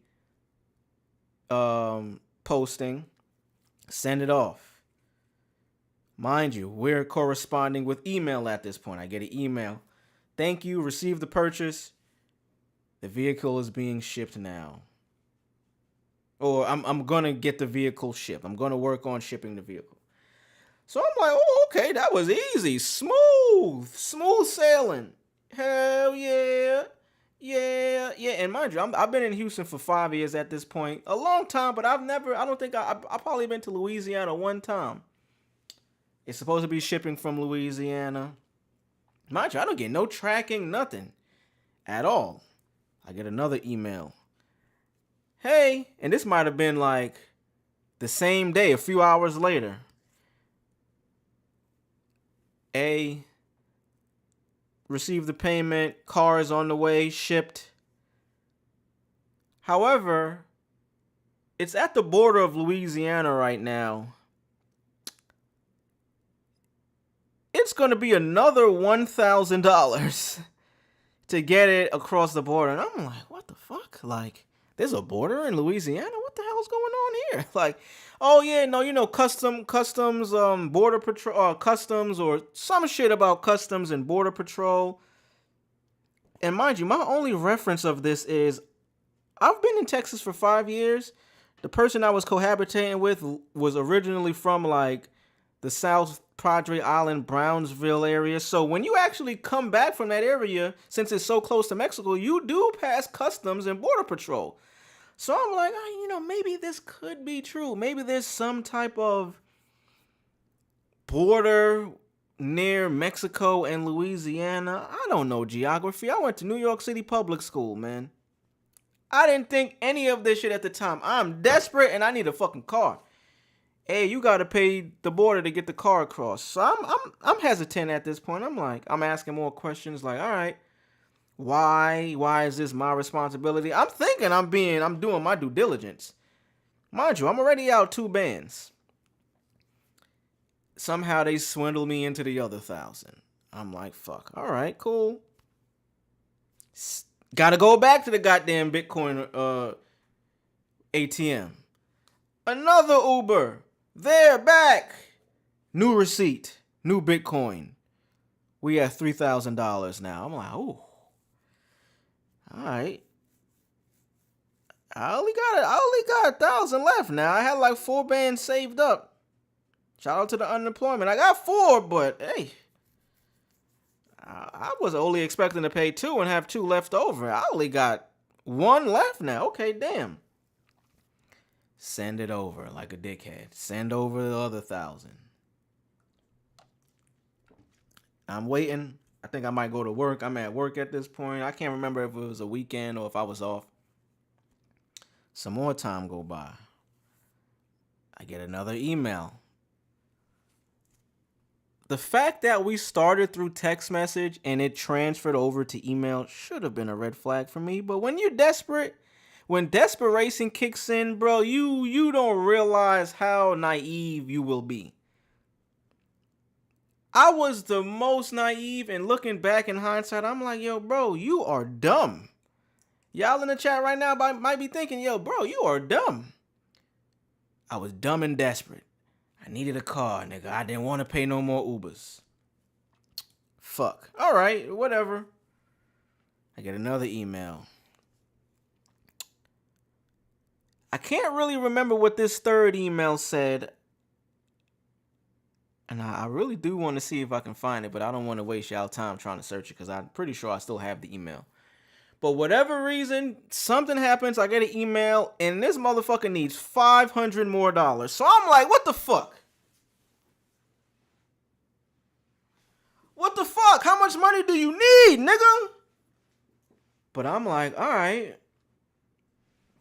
posting. Send it off. Mind you, we're corresponding with email at this point. I get an email. Thank you, received the purchase. The vehicle is being shipped now. Or I'm gonna get the vehicle shipped. I'm gonna work on shipping the vehicle. So I'm like, oh, okay, that was easy. Smooth sailing. Hell yeah. Yeah. And mind you, I've been in Houston for 5 years at this point. A long time, but I've probably been to Louisiana one time. It's supposed to be shipping from Louisiana. Mind you, I don't get no tracking, nothing at all. I get another email. Hey, and this might have been like the same day, a few hours later. Received the payment, car is on the way, shipped. However, it's at the border of Louisiana right now. It's going to be another $1,000 to get it across the border. And I'm like, what the fuck? Like, there's a border in Louisiana? What the hell's going on here? Like, oh yeah, no, you know, customs, border patrol, customs, or some shit about customs and border patrol. And mind you, my only reference of this is I've been in Texas for 5 years. The person I was cohabitating with was originally from like the South Padre Island, Brownsville area. So when you actually come back from that area, since it's so close to Mexico, you do pass customs and border patrol. So I'm like, oh, you know, maybe this could be true. Maybe there's some type of border near Mexico and Louisiana. I don't know geography. I went to New York City public school, man. I didn't think any of this shit at the time. I'm desperate and I need a fucking car. Hey, you gotta pay the border to get the car across. So I'm hesitant at this point. I'm asking more questions like, all right, why is this my responsibility? I'm thinking I'm doing my due diligence. Mind you, I'm already out 2 bands. Somehow they swindle me into the other 1,000. I'm like, fuck. All right, cool. Gotta go back to the goddamn Bitcoin ATM. Another Uber. They're back. New receipt. New Bitcoin. We at $3,000 now. I'm like, ooh. All right. I only got 1,000 left now. I had like 4 bands saved up. Shout out to the unemployment. I got 4, but hey, I was only expecting to pay 2 and have 2 left over. I only got 1 left now. Okay, damn. Send it over like a dickhead. Send over the other 1,000. I'm waiting. I think I might go to work. I'm at work at this point. I can't remember if it was a weekend or if I was off. Some more time go by. I get another email. The fact that we started through text message and it transferred over to email should have been a red flag for me. But when you're desperate, when desperation kicks in, bro, you don't realize how naive you will be. I was the most naive, and looking back in hindsight, I'm like, yo, bro, you are dumb. Y'all in the chat right now might be thinking, yo, bro, you are dumb. I was dumb and desperate. I needed a car, nigga. I didn't want to pay no more Ubers. Fuck. All right, whatever. I get another email. I can't really remember what this third email said. And I really do want to see if I can find it, but I don't want to waste y'all time trying to search it because I'm pretty sure I still have the email. But whatever reason, something happens, I get an email, and this motherfucker needs $500 more. So I'm like, what the fuck? What the fuck? How much money do you need, nigga? But I'm like, all right.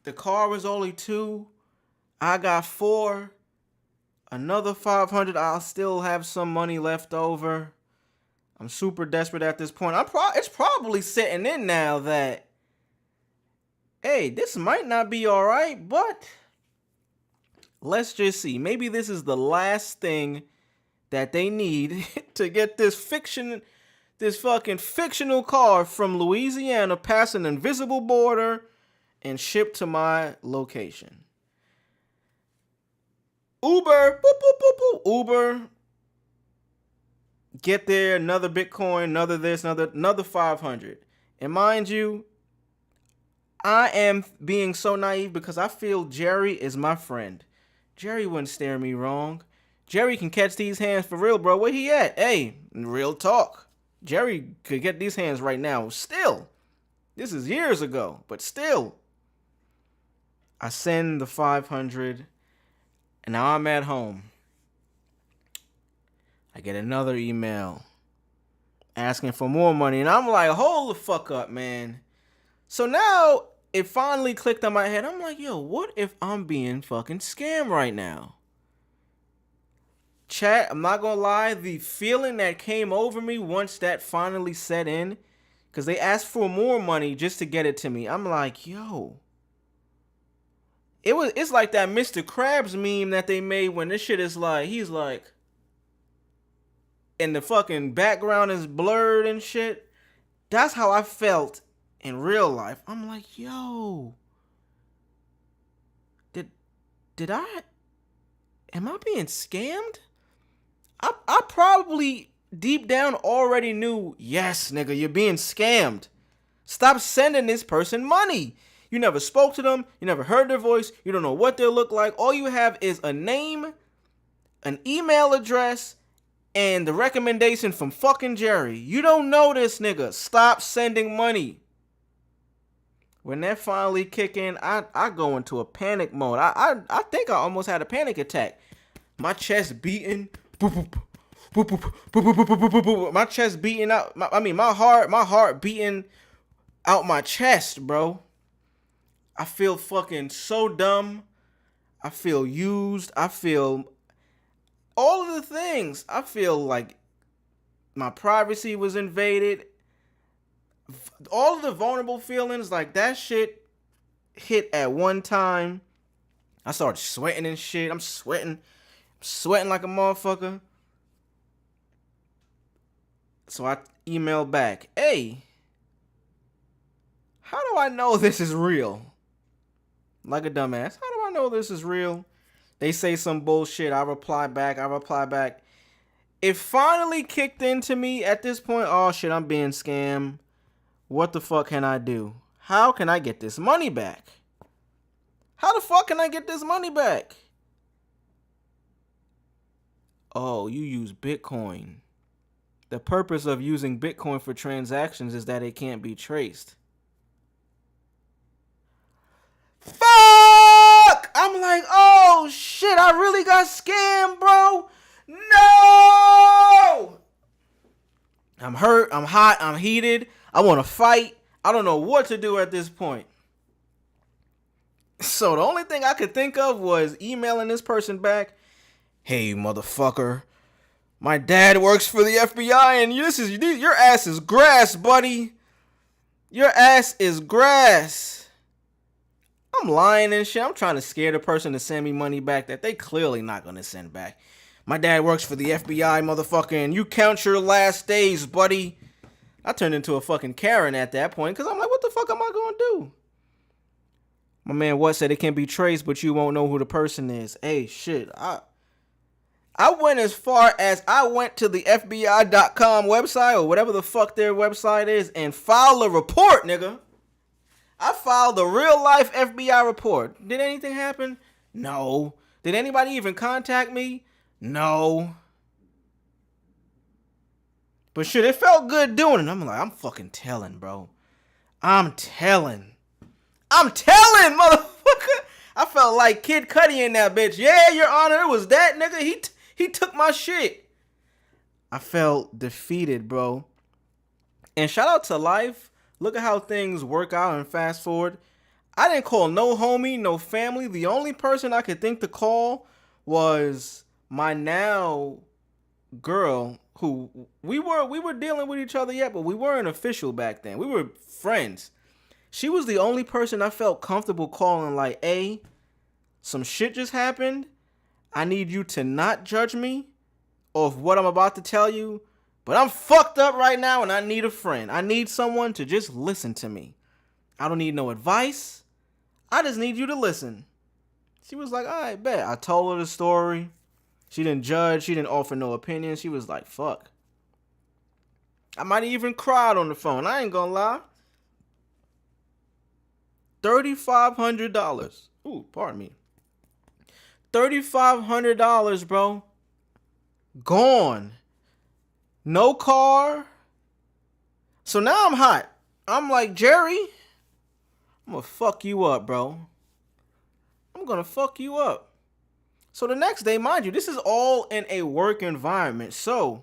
The car was only $2. I got $4. Another $500. I'll still have some money left over. I'm super desperate at this point. It's probably setting in now that, hey, this might not be all right, but let's just see. Maybe this is the last thing that they need to get this fucking fictional car from Louisiana past an invisible border and shipped to my location. Uber, boop, boop, boop, boop. Uber. Get there, another Bitcoin, another this, another 500. And mind you, I am being so naive because I feel Jerry is my friend. Jerry wouldn't steer me wrong. Jerry can catch these hands for real, bro. Where he at? Hey, real talk. Jerry could get these hands right now. Still. This is years ago, but still. I send the 500, and now I'm at home. I get another email asking for more money, and I'm like, hold the fuck up, man. So now it finally clicked on my head. I'm like, yo, what if I'm being fucking scammed right now? Chat, I'm not gonna lie, the feeling that came over me once that finally set in, because they asked for more money just to get it to me. I'm like, yo. It's like that Mr. Krabs meme that they made when this shit is like, he's like, and the fucking background is blurred and shit. That's how I felt in real life. I'm like, yo, am I being scammed? I probably deep down already knew, yes, nigga, you're being scammed. Stop sending this person money. You never spoke to them. You never heard their voice. You don't know what they look like. All you have is a name, an email address, and the recommendation from fucking Jerry. You don't know this nigga. Stop sending money. When that finally kick in, I go into a panic mode. I think I almost had a panic attack. My chest beating. Boop, boop, boop, boop, boop, boop, boop, boop, boop, boop. My chest beating out. My heart beating out my chest, bro. I feel fucking so dumb. I feel used. I feel all of the things. I feel like my privacy was invaded. All of the vulnerable feelings, like that shit hit at one time. I started sweating and shit. I'm sweating like a motherfucker. So I emailed back, hey, how do I know this is real? Like a dumbass. How do I know this is real? They say some bullshit. I reply back. It finally kicked into me at this point. Oh shit, I'm being scammed. What the fuck can I do? How can I get this money back? How the fuck can I get this money back? Oh, you use Bitcoin. The purpose of using Bitcoin for transactions is that it can't be traced. Fuck! I'm like, oh shit, I really got scammed, bro. No! I'm hurt, I'm hot, I'm heated, I want to fight. I don't know what to do at this point. So the only thing I could think of was emailing this person back. Hey, motherfucker. My dad works for the FBI and your ass is grass, buddy. Your ass is grass. I'm lying and shit. I'm trying to scare the person to send me money back that they clearly not going to send back. My dad works for the FBI, motherfucker, and you count your last days, buddy. I turned into a fucking Karen at that point because I'm like, what the fuck am I going to do? My man What said it can be traced, but you won't know who the person is. Hey, shit. I went as far as I went to the FBI.com website or whatever the fuck their website is and filed a report, nigga. I filed a real life FBI report. Did anything happen? No. Did anybody even contact me? No. But shit, it felt good doing it. I'm like, I'm fucking telling, bro. I'm telling, motherfucker. I felt like Kid Cudi in that bitch. Yeah, Your Honor, it was that nigga. He took my shit. I felt defeated, bro. And shout out to life. Look at how things work out and fast forward. I didn't call no homie, no family. The only person I could think to call was my now girl, who we were dealing with each other yet, but we weren't official back then. We were friends. She was the only person I felt comfortable calling, like, hey, some shit just happened. I need you to not judge me of what I'm about to tell you, but I'm fucked up right now and I need a friend. I need someone to just listen to me. I don't need no advice. I just need you to listen. She was like, all right, bet. I told her the story. She didn't judge. She didn't offer no opinion. She was like, fuck. I might have even cried on the phone. I ain't gonna lie. $3,500. Ooh, pardon me. $3,500, bro. Gone. No car. So now I'm hot. I'm like, Jerry, I'm gonna fuck you up, bro. I'm gonna fuck you up. So the next day, mind you, this is all in a work environment. So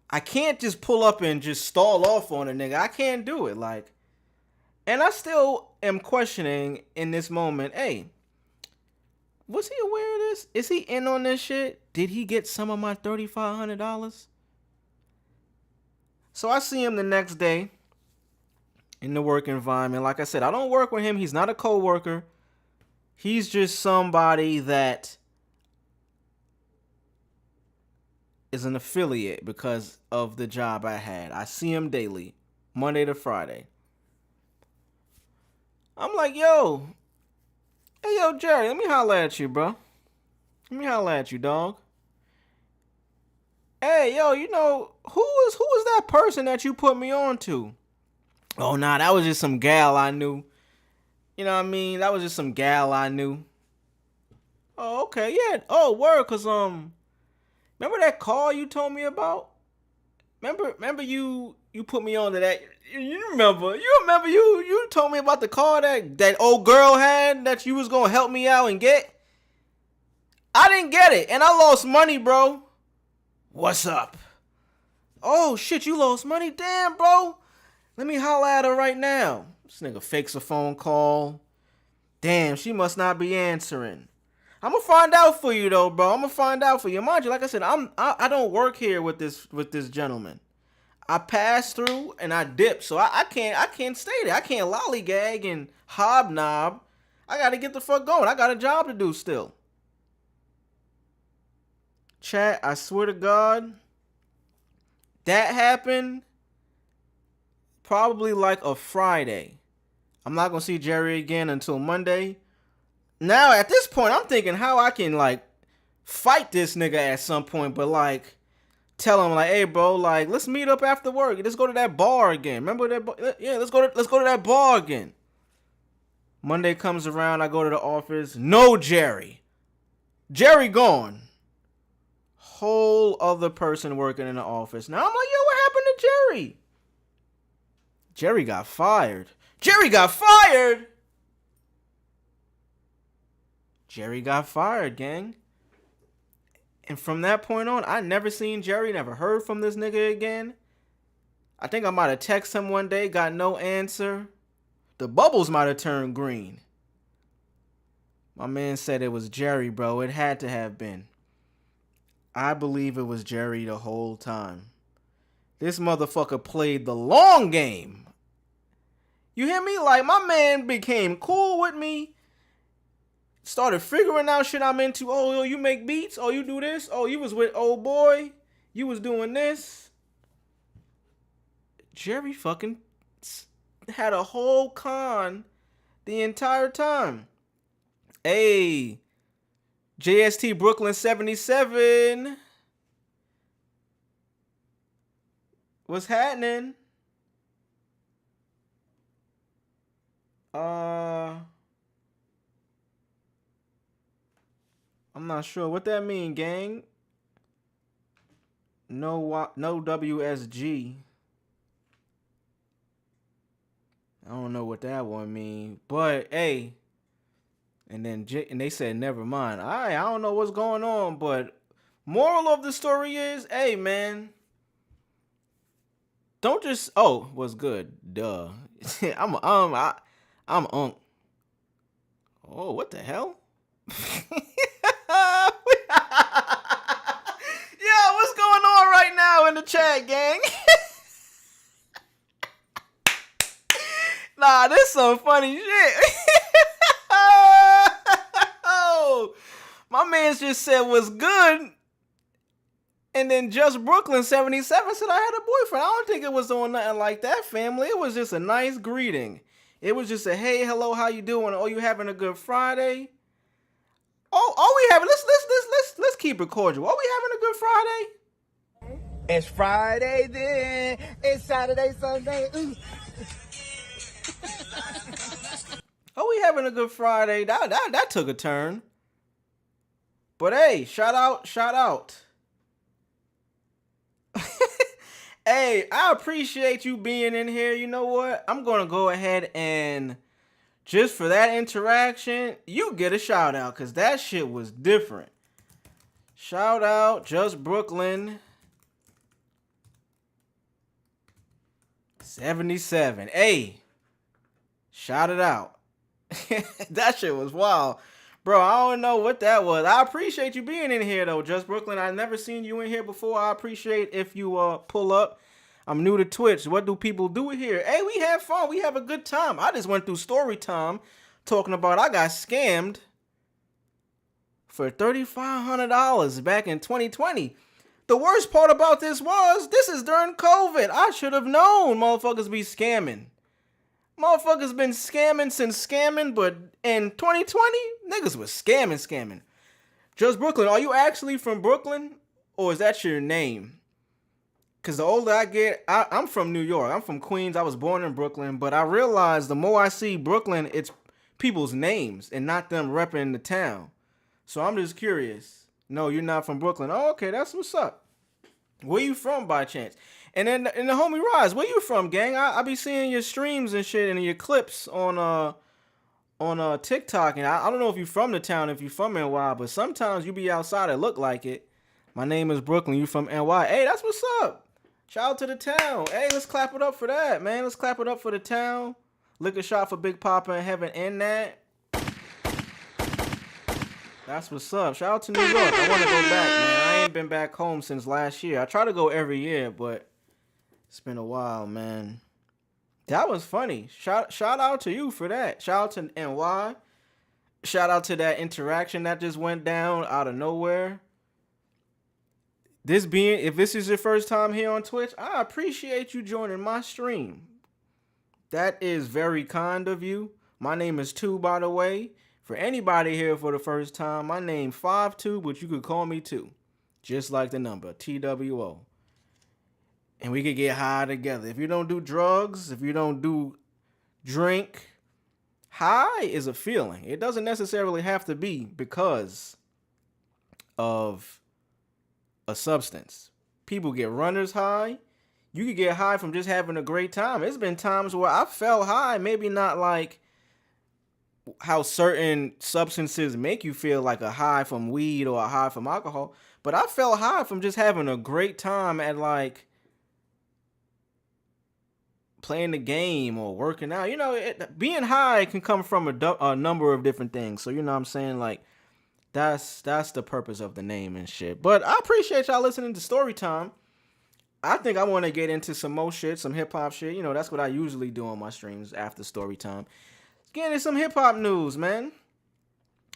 I can't just pull up and just stall off on a nigga. I can't do it. Like, and I still am questioning in this moment, hey, was he aware of this? Is he in on this shit? Did he get some of my $3,500? So I see him the next day in the work environment. Like I said, I don't work with him. He's not a co-worker. He's just somebody that is an affiliate because of the job I had. I see him daily, Monday to Friday. I'm like, yo, hey, yo, Jerry, let me holler at you, bro. Let me holler at you, dog. Hey, yo, you know, who was that person that you put me on to? Oh, nah, that was just some gal I knew. You know what I mean? That was just some gal I knew. Oh, okay, yeah. Oh, word, cause remember that call you told me about? Remember you put me on to that. You remember you told me about the car that old girl had that you was gonna help me out and get? I didn't get it, and I lost money, bro. What's up? Oh shit, you lost money? Damn, bro. Let me holler at her right now. This nigga fakes a phone call. Damn, she must not be answering. I'm gonna find out for you though, bro. I'm gonna find out for you. Mind you, like I said, I don't work here with this gentleman. I pass through and I dip, so I can't stay there. I can't lollygag and hobnob. I gotta get the fuck going. I got a job to do still. Chat, I swear to God, that happened probably like a Friday. I'm not gonna see Jerry again until Monday. Now at this point, I'm thinking how I can like fight this nigga at some point, but like tell him like, hey bro, like let's meet up after work. Let's go to that bar again. Remember that? Yeah, let's go to that bar again. Monday comes around, I go to the office. No Jerry. Jerry gone. Whole other person working in the office. Now I'm like, yo, what happened to Jerry? Jerry got fired. Jerry got fired? Jerry got fired, gang. And from that point on, I never seen Jerry, never heard from this nigga again. I think I might have texted him one day, got no answer. The bubbles might have turned green. My man said it was Jerry, bro. It had to have been. I believe it was Jerry the whole time. This motherfucker played the long game. You hear me? Like, my man became cool with me. Started figuring out shit I'm into. Oh, yo, you make beats? Oh, you do this? Oh, you was with old boy? You was doing this? Jerry fucking had a whole con the entire time. Hey, JST Brooklyn 77. What's happening? I'm not sure what that mean, gang. No WSG. I don't know what that one mean, but hey. And then and they said never mind. I don't know what's going on, but moral of the story is, hey man, don't just what's good? Duh. I'm unk. Oh, what the hell? Yo, what's going on right now in the chat, gang? Nah, this some funny shit. My man just said what's good. And then Just Brooklyn 77 said I had a boyfriend. I don't think it was on nothing like that, family. It was just a nice greeting. It was just a hey, hello, how you doing? Oh, you having a good Friday? Oh, we having let's keep it cordial. Are we having a good Friday? It's Friday then. It's Saturday, Sunday. Ooh. Oh, we having a good Friday. That took a turn. But hey, shout out. Hey, I appreciate you being in here. You know what? I'm going to go ahead and just for that interaction, you get a shout out because that shit was different. Shout out Just Brooklyn 77. Hey, shout it out. That shit was wild. Bro, I don't know what that was. I appreciate you being in here, though, Just Brooklyn. I've never seen you in here before. I appreciate if you pull up. I'm new to Twitch. What do people do here? Hey, we have fun. We have a good time. I just went through story time talking about I got scammed for $3,500 back in 2020. The worst part about this is during COVID. I should have known motherfuckers be scamming. Motherfuckers been scamming since scamming, but in 2020, niggas was scamming. Just Brooklyn, are you actually from Brooklyn? Or is that your name? Because the older I get, I'm from New York. I'm from Queens. I was born in Brooklyn. But I realize the more I see Brooklyn, it's people's names and not them repping the town. So I'm just curious. No, you're not from Brooklyn. Oh, okay, that's what's up. Where you from by chance? And then the homie Rise, where you from, gang? I be seeing your streams and shit and your clips on TikTok, and I don't know if you from the town, if you from NY, but sometimes you be outside and look like it. My name is Brooklyn. You from NY? Hey, that's what's up. Shout out to the town. Hey, let's clap it up for that, man. Let's clap it up for the town. Liquor shot for Big Papa and Heaven and that. That's what's up. Shout out to New York. I want to go back, man. I ain't been back home since last year. I try to go every year, but it's been a while, man. That was funny. Shout out to you for that. Shout out to NY. Shout out to that interaction that just went down out of nowhere. If this is your first time here on Twitch, I appreciate you joining my stream. That is very kind of you. My name is 2, by the way. For anybody here for the first time, my name 52, but you could call me 2. Just like the number, TWO. And we could get high together. If you don't do drugs, if you don't do drink, high is a feeling. It doesn't necessarily have to be because of a substance. People get runner's high. You could get high from just having a great time. It's been times where I felt high, maybe not like how certain substances make you feel like a high from weed or a high from alcohol, but I felt high from just having a great time at like playing the game or working out. You know, being high can come from a number of different things. So, you know what I'm saying? Like, that's the purpose of the name and shit. But I appreciate y'all listening to Story Time. I think I want to get into some more shit, some hip-hop shit. You know, that's what I usually do on my streams after Story Time. Let's get into some hip-hop news, man.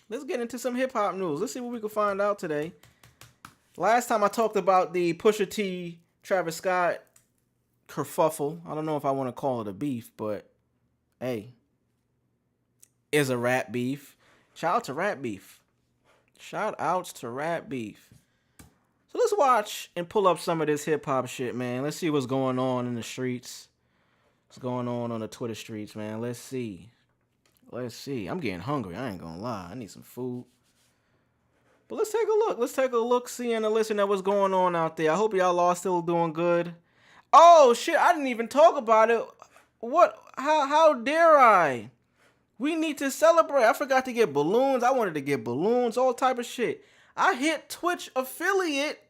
Let's get into some hip-hop news. Let's see what we can find out today. Last time I talked about the Pusha T, Travis Scott kerfuffle. I don't know if I want to call it a beef, but hey, is a rap beef. Shout out to rap beef. Shout outs to rap beef. So let's watch and pull up some of this hip hop shit, man. Let's see what's going on in the streets. What's going on the Twitter streets, man. Let's see. I'm getting hungry. I ain't gonna lie. I need some food. But let's take a look. Let's take a look, see, and a listen at what's going on out there. I hope y'all all still doing good. Oh, shit. I didn't even talk about it. What? How dare I? We need to celebrate. I forgot to get balloons. I wanted to get balloons, all type of shit. I hit Twitch affiliate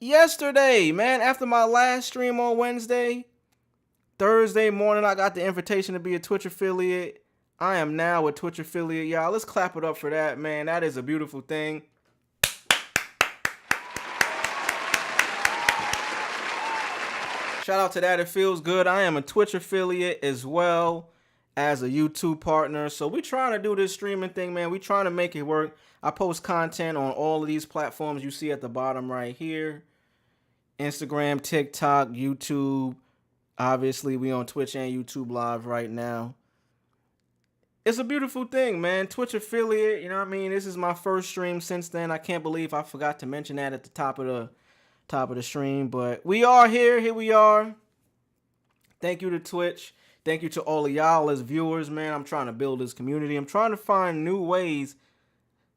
yesterday, man. After my last stream on Wednesday, Thursday morning, I got the invitation to be a Twitch affiliate. I am now a Twitch affiliate, y'all. Let's clap it up for that, man. That is a beautiful thing. Shout out to that. It feels good. I am a Twitch affiliate as well as a YouTube partner. So we trying to do this streaming thing, man. We trying to make it work. I post content on all of these platforms you see at the bottom right here. Instagram, TikTok, YouTube. Obviously, we on Twitch and YouTube Live right now. It's a beautiful thing, man. Twitch affiliate, you know what I mean? This is my first stream since then. I can't believe I forgot to mention that at the top of the stream. But we are here. Here we are. Thank you to Twitch. Thank you to all of y'all as viewers, man. I'm trying to build this community. I'm trying to find new ways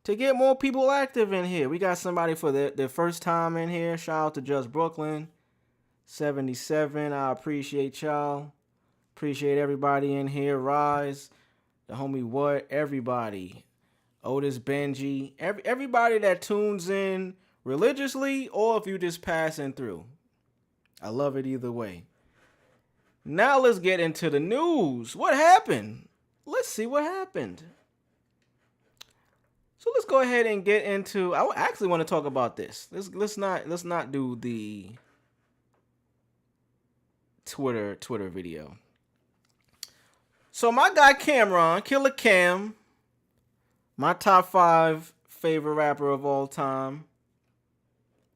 to get more people active in here. We got somebody for their first time in here. Shout out to Just Brooklyn 77. I appreciate y'all. Appreciate everybody in here. Rise, the homie What, everybody. Otis Benji, everybody that tunes in religiously or if you just passing through. I love it either way. Now let's get into the news. What happened? Let's see what happened. So let's go ahead and get into. I actually want to talk about this. Let's not do the Twitter video. So my guy Cameron, Killer Cam, my top 5 favorite rapper of all time.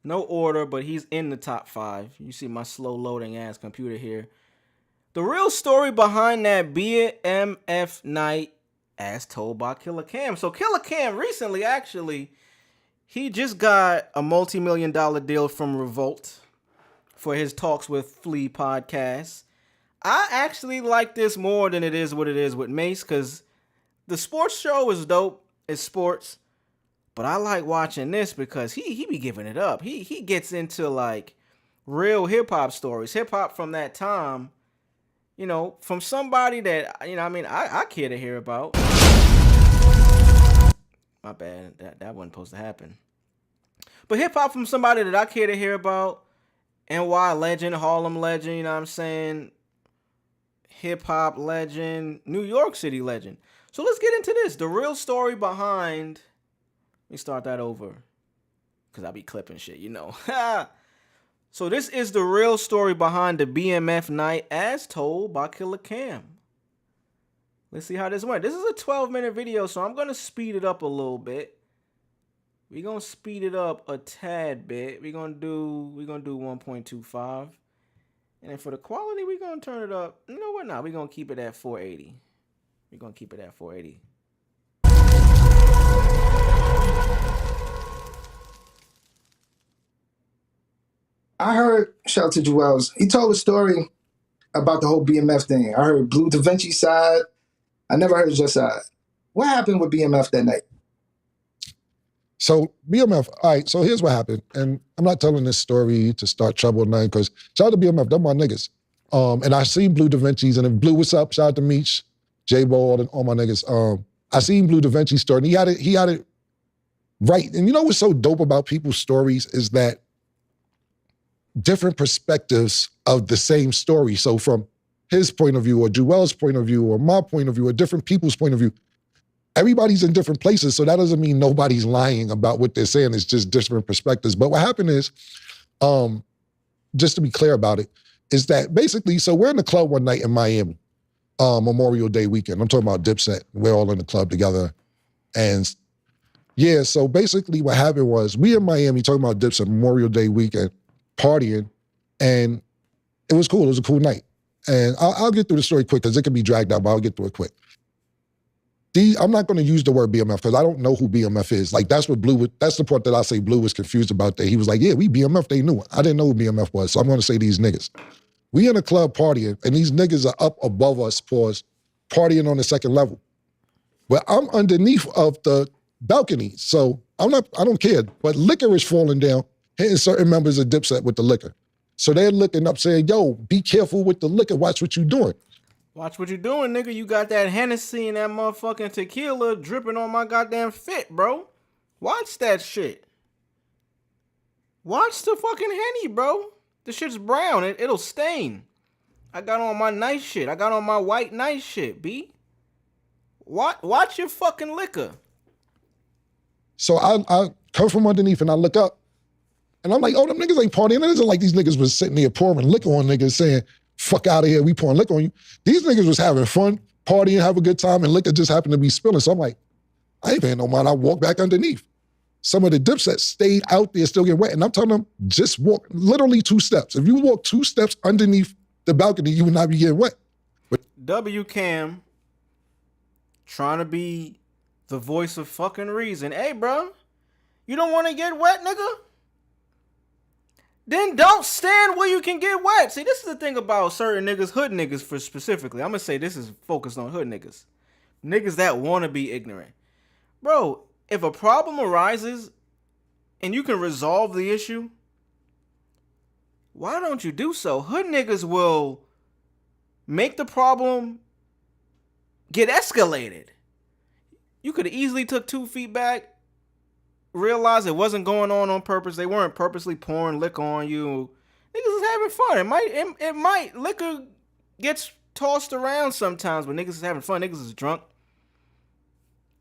No order, but he's in the top 5. You see my slow loading ass computer here. The real story behind that BMF night as told by Killer Cam. So Killer Cam recently, actually, he just got a multi-million-dollar deal from Revolt for his Talks with Flea podcast. I actually like this more than it is what it is with Mace, because the sports show is dope. It's sports. But I like watching this because he be giving it up. He gets into like real hip-hop stories. Hip-hop from that time. You know, from somebody that, you know, I mean, I care to hear about. My bad. That wasn't supposed to happen. But hip-hop from somebody that I care to hear about. NY legend, Harlem legend, you know what I'm saying? Hip-hop legend, New York City legend. So let's get into this. The real story behind... Let me start that over. Because I be clipping shit, you know. So this is the real story behind the BMF night as told by Killer Cam. Let's see how this went. This is a 12-minute video, so I'm going to speed it up a little bit. We're going to speed it up a tad bit. We're going to do 1.25. And then for the quality, we're going to turn it up. You know what? Now we're going to keep it at 480. We're going to keep it at 480. I heard, shout out to Joel's, he told a story about the whole BMF thing. I heard Blue Da Vinci side. I never heard just side. What happened with BMF that night? So BMF, all right, so here's what happened. And I'm not telling this story to start trouble or nothing, because shout out to BMF, they're my niggas. And I seen Blue Da Vinci's, and if Blue, what's up? Shout out to Meech, J-Ball, all my niggas. I seen Blue Da Vinci's story, and he had it right. And you know what's so dope about people's stories is that different perspectives of the same story. So from his point of view or Jewel's point of view or my point of view or different people's point of view. Everybody's in different places, so that doesn't mean nobody's lying about what they're saying. It's just different perspectives. But what happened is, just to be clear about it, is that basically, so we're in the club one night in Miami, Memorial Day weekend. I'm talking about Dipset. We're all in the club together. And yeah, so basically what happened was we in Miami talking about Dipset Memorial Day weekend, partying, and it was cool. It was a cool night. And I'll get through the story quick because it can be dragged out, but I'll get through it quick. I'm not going to use the word BMF because I don't know who BMF is. Like that's the part that I say Blue was confused about that. He was like, yeah, we BMF, they knew it. I didn't know who BMF was, so I'm going to say these niggas. We in a club partying, and these niggas are up above us, partying on the second level. But I'm underneath of the balcony, so I don't care. But liquor is falling down, hitting certain members of Dipset with the liquor. So they're looking up saying, yo, be careful with the liquor, watch what you doing. Watch what you doing, nigga. You got that Hennessy and that motherfucking tequila dripping on my goddamn fit, bro. Watch that shit. Watch the fucking Henny, bro. The shit's brown. It'll stain. I got on my nice shit. I got on my white nice shit, B. Watch your fucking liquor. So I come from underneath and I look up and I'm like, oh, them niggas ain't partying. It isn't like these niggas was sitting there pouring liquor on niggas saying, fuck out of here, we pouring liquor on you. These niggas was having fun, partying, have a good time, and liquor just happened to be spilling. So I'm like, I ain't paying no mind. I walk back underneath. Some of the Dipset stayed out there still getting wet. And I'm telling them, just walk literally 2 steps. If you walk 2 steps underneath the balcony, you would not be getting wet. But WCAM trying to be the voice of fucking reason. Hey, bro, you don't want to get wet, nigga? Then don't stand where you can get wet. See, this is the thing about certain niggas, hood niggas for specifically. I'm going to say this is focused on hood niggas. Niggas that want to be ignorant. Bro, if a problem arises and you can resolve the issue, why don't you do so? Hood niggas will make the problem get escalated. You could have easily took 2 feet back, realized it wasn't going on purpose. They weren't purposely pouring liquor on you. Niggas is having fun. It might liquor gets tossed around sometimes, but niggas is having fun. Niggas is drunk.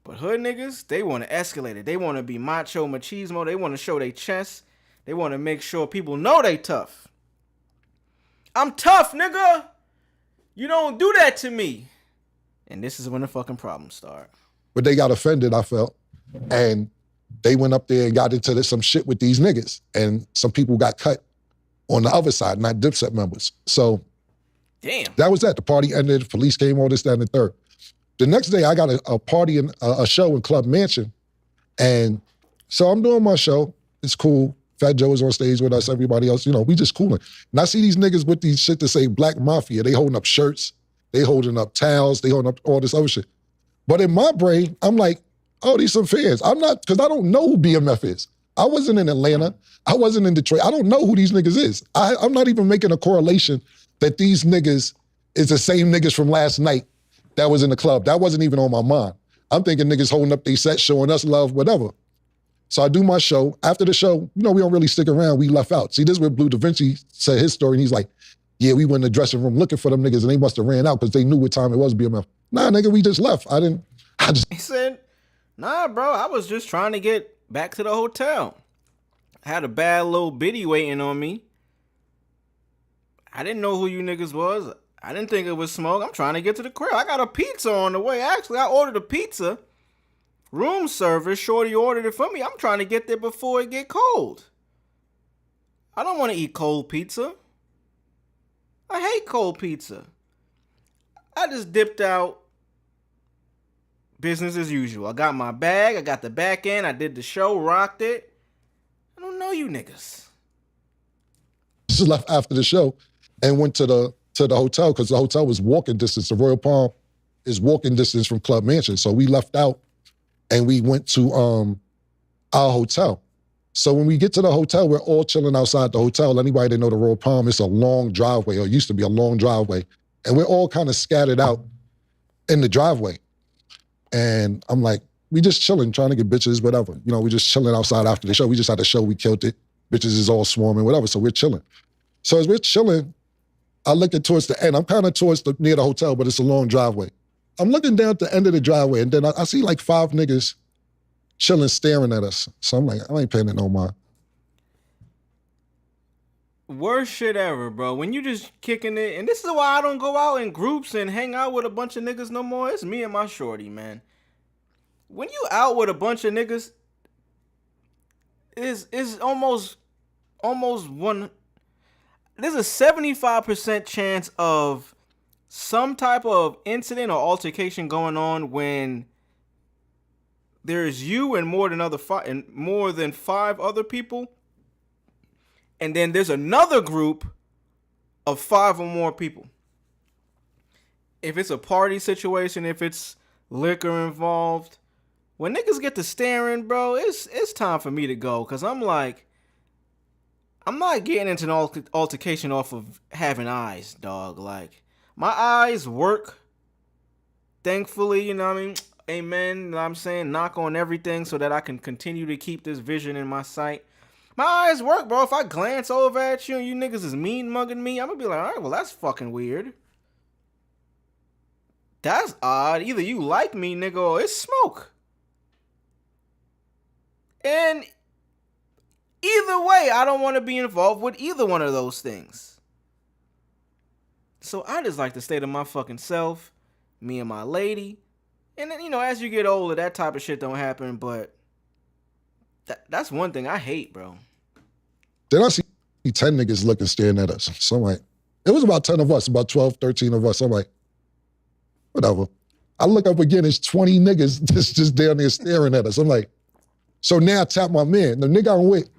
But hood niggas, they want to escalate it. They want to be macho, machismo. They want to show their chest. They want to make sure people know they tough. I'm tough, nigga. You don't do that to me. And this is when the fucking problems start. But they got offended, I felt. And they went up there and got into some shit with these niggas. And some people got cut on the other side, not Dipset members. So damn, that was that. The party ended. Police came, all this, that, and the third. The next day, I got a party, a show in Club Mansion. And so I'm doing my show. It's cool. Fat Joe is on stage with us. Everybody else, we just cooling. And I see these niggas with these shit to say Black Mafia. They holding up shirts. They holding up towels. They holding up all this other shit. But in my brain, I'm like, oh, these some fans. I'm not, because I don't know who BMF is. I wasn't in Atlanta. I wasn't in Detroit. I don't know who these niggas is. I'm not even making a correlation that these niggas is the same niggas from last night that was in the club. That wasn't even on my mind. I'm thinking niggas holding up their set, showing us love, whatever. So I do my show. After the show, we don't really stick around. We left out. See, this is where Blue Da Vinci said his story, and he's like, yeah, we went in the dressing room looking for them niggas, and they must have ran out because they knew what time it was BMF. Nah, nigga, we just left. He said, nah, bro, I was just trying to get back to the hotel. I had a bad little biddy waiting on me. I didn't know who you niggas was. I didn't think it was smoke. I'm trying to get to the crib. I got a pizza on the way. Actually, I ordered a pizza. Room service. Shorty ordered it for me. I'm trying to get there before it get cold. I don't want to eat cold pizza. I hate cold pizza. I just dipped out. Business as usual. I got my bag. I got the back end. I did the show. Rocked it. I don't know you niggas. Just left after the show and went to the hotel because the hotel was walking distance. The Royal Palm is walking distance from Club Mansion. So we left out and we went to our hotel. So when we get to the hotel, we're all chilling outside the hotel. Anybody that know the Royal Palm, it's a long driveway, or it used to be a long driveway. And we're all kind of scattered out in the driveway. And I'm like, we just chilling, trying to get bitches, whatever. We just chilling outside after the show. We just had the show, we killed it. Bitches is all swarming, whatever, so we're chilling. So as we're chilling, I look at towards the end. I'm kind of towards near the hotel, but it's a long driveway. I'm looking down at the end of the driveway, and then I see like 5 niggas chilling, staring at us. So I'm like, I ain't paying it no mind. Worst shit ever, bro. When you just kicking it, and this is why I don't go out in groups and hang out with a bunch of niggas no more. It's me and my shorty, man. When you out with a bunch of niggas, is almost one. There's a 75% chance of some type of incident or altercation going on when there's you and more than 5 other people. And then there's another group of 5 or more people. If it's a party situation, if it's liquor involved, when niggas get to staring, bro, it's time for me to go. Because I'm like, I'm not getting into an altercation off of having eyes, dog. Like, my eyes work, thankfully, you know what I mean? Amen, you know what I'm saying? Knock on everything so that I can continue to keep this vision in my sight. My eyes work, bro. If I glance over at you and you niggas is mean mugging me, I'm gonna be like, all right, well, that's fucking weird. That's odd. Either you like me, nigga, or it's smoke. And either way, I don't want to be involved with either one of those things. So I just like to stay to my fucking self, me and my lady. And then, you know, as you get older, that type of shit don't happen, but that's one thing I hate, bro. Then I see 10 niggas looking, staring at us. So I'm like, it was about 10 of us, about 12, 13 of us. I'm like, whatever. I look up again, it's 20 niggas just down there staring at us. I'm like, so now I tap my man. The nigga I'm with,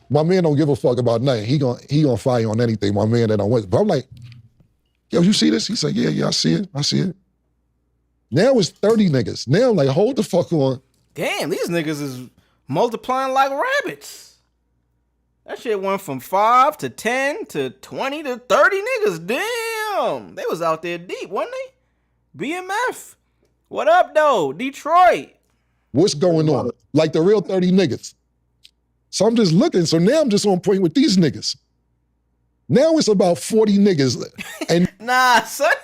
my man don't give a fuck about nothing. He gonna fire on anything, my man that I'm with. But I'm like, yo, you see this? He said, yeah, I see it. Now it's 30 niggas. Now I'm like, hold the fuck on. Damn, these niggas is multiplying like rabbits. That shit went from 5 to 10 to 20 to 30 niggas. Damn. They was out there deep, wasn't they? BMF. What up, though? Detroit. What's going on? Like the real 30 niggas. So I'm just looking. So now I'm just on point with these niggas. Now it's about 40 niggas. And nah, son.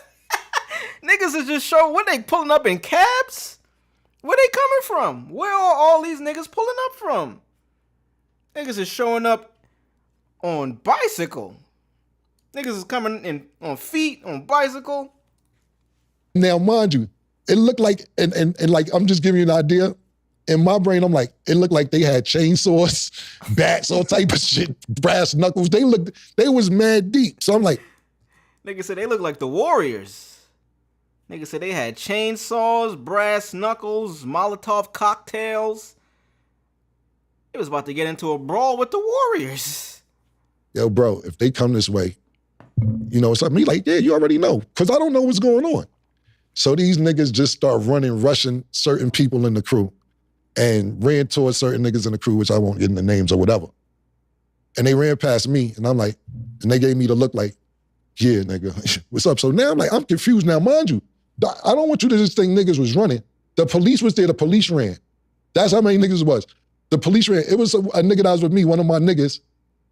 Niggas is just showing, what they pulling up in cabs? Where they coming from? Where are all these niggas pulling up from? Niggas is showing up on bicycle. Niggas is coming in on feet, on bicycle. Now, mind you, it looked like, and like, I'm just giving you an idea. In my brain, I'm like, it looked like they had chainsaws, bats, all type of shit, brass knuckles. They was mad deep. So I'm like. Niggas said they look like the Warriors. Niggas said they had chainsaws, brass knuckles, Molotov cocktails. It was about to get into a brawl with the Warriors. Yo, bro, if they come this way, you know, something. He like, yeah, you already know. Because I don't know what's going on. So these niggas just start rushing certain people in the crew and ran towards certain niggas in the crew, which I won't get into names or whatever. And they ran past me, and I'm like, and they gave me the look like, yeah, nigga, what's up? So now I'm like, I'm confused now. Mind you, I don't want you to just think niggas was running. The police was there, the police ran. That's how many niggas it was. The police ran. It was a nigga that was with me, one of my niggas.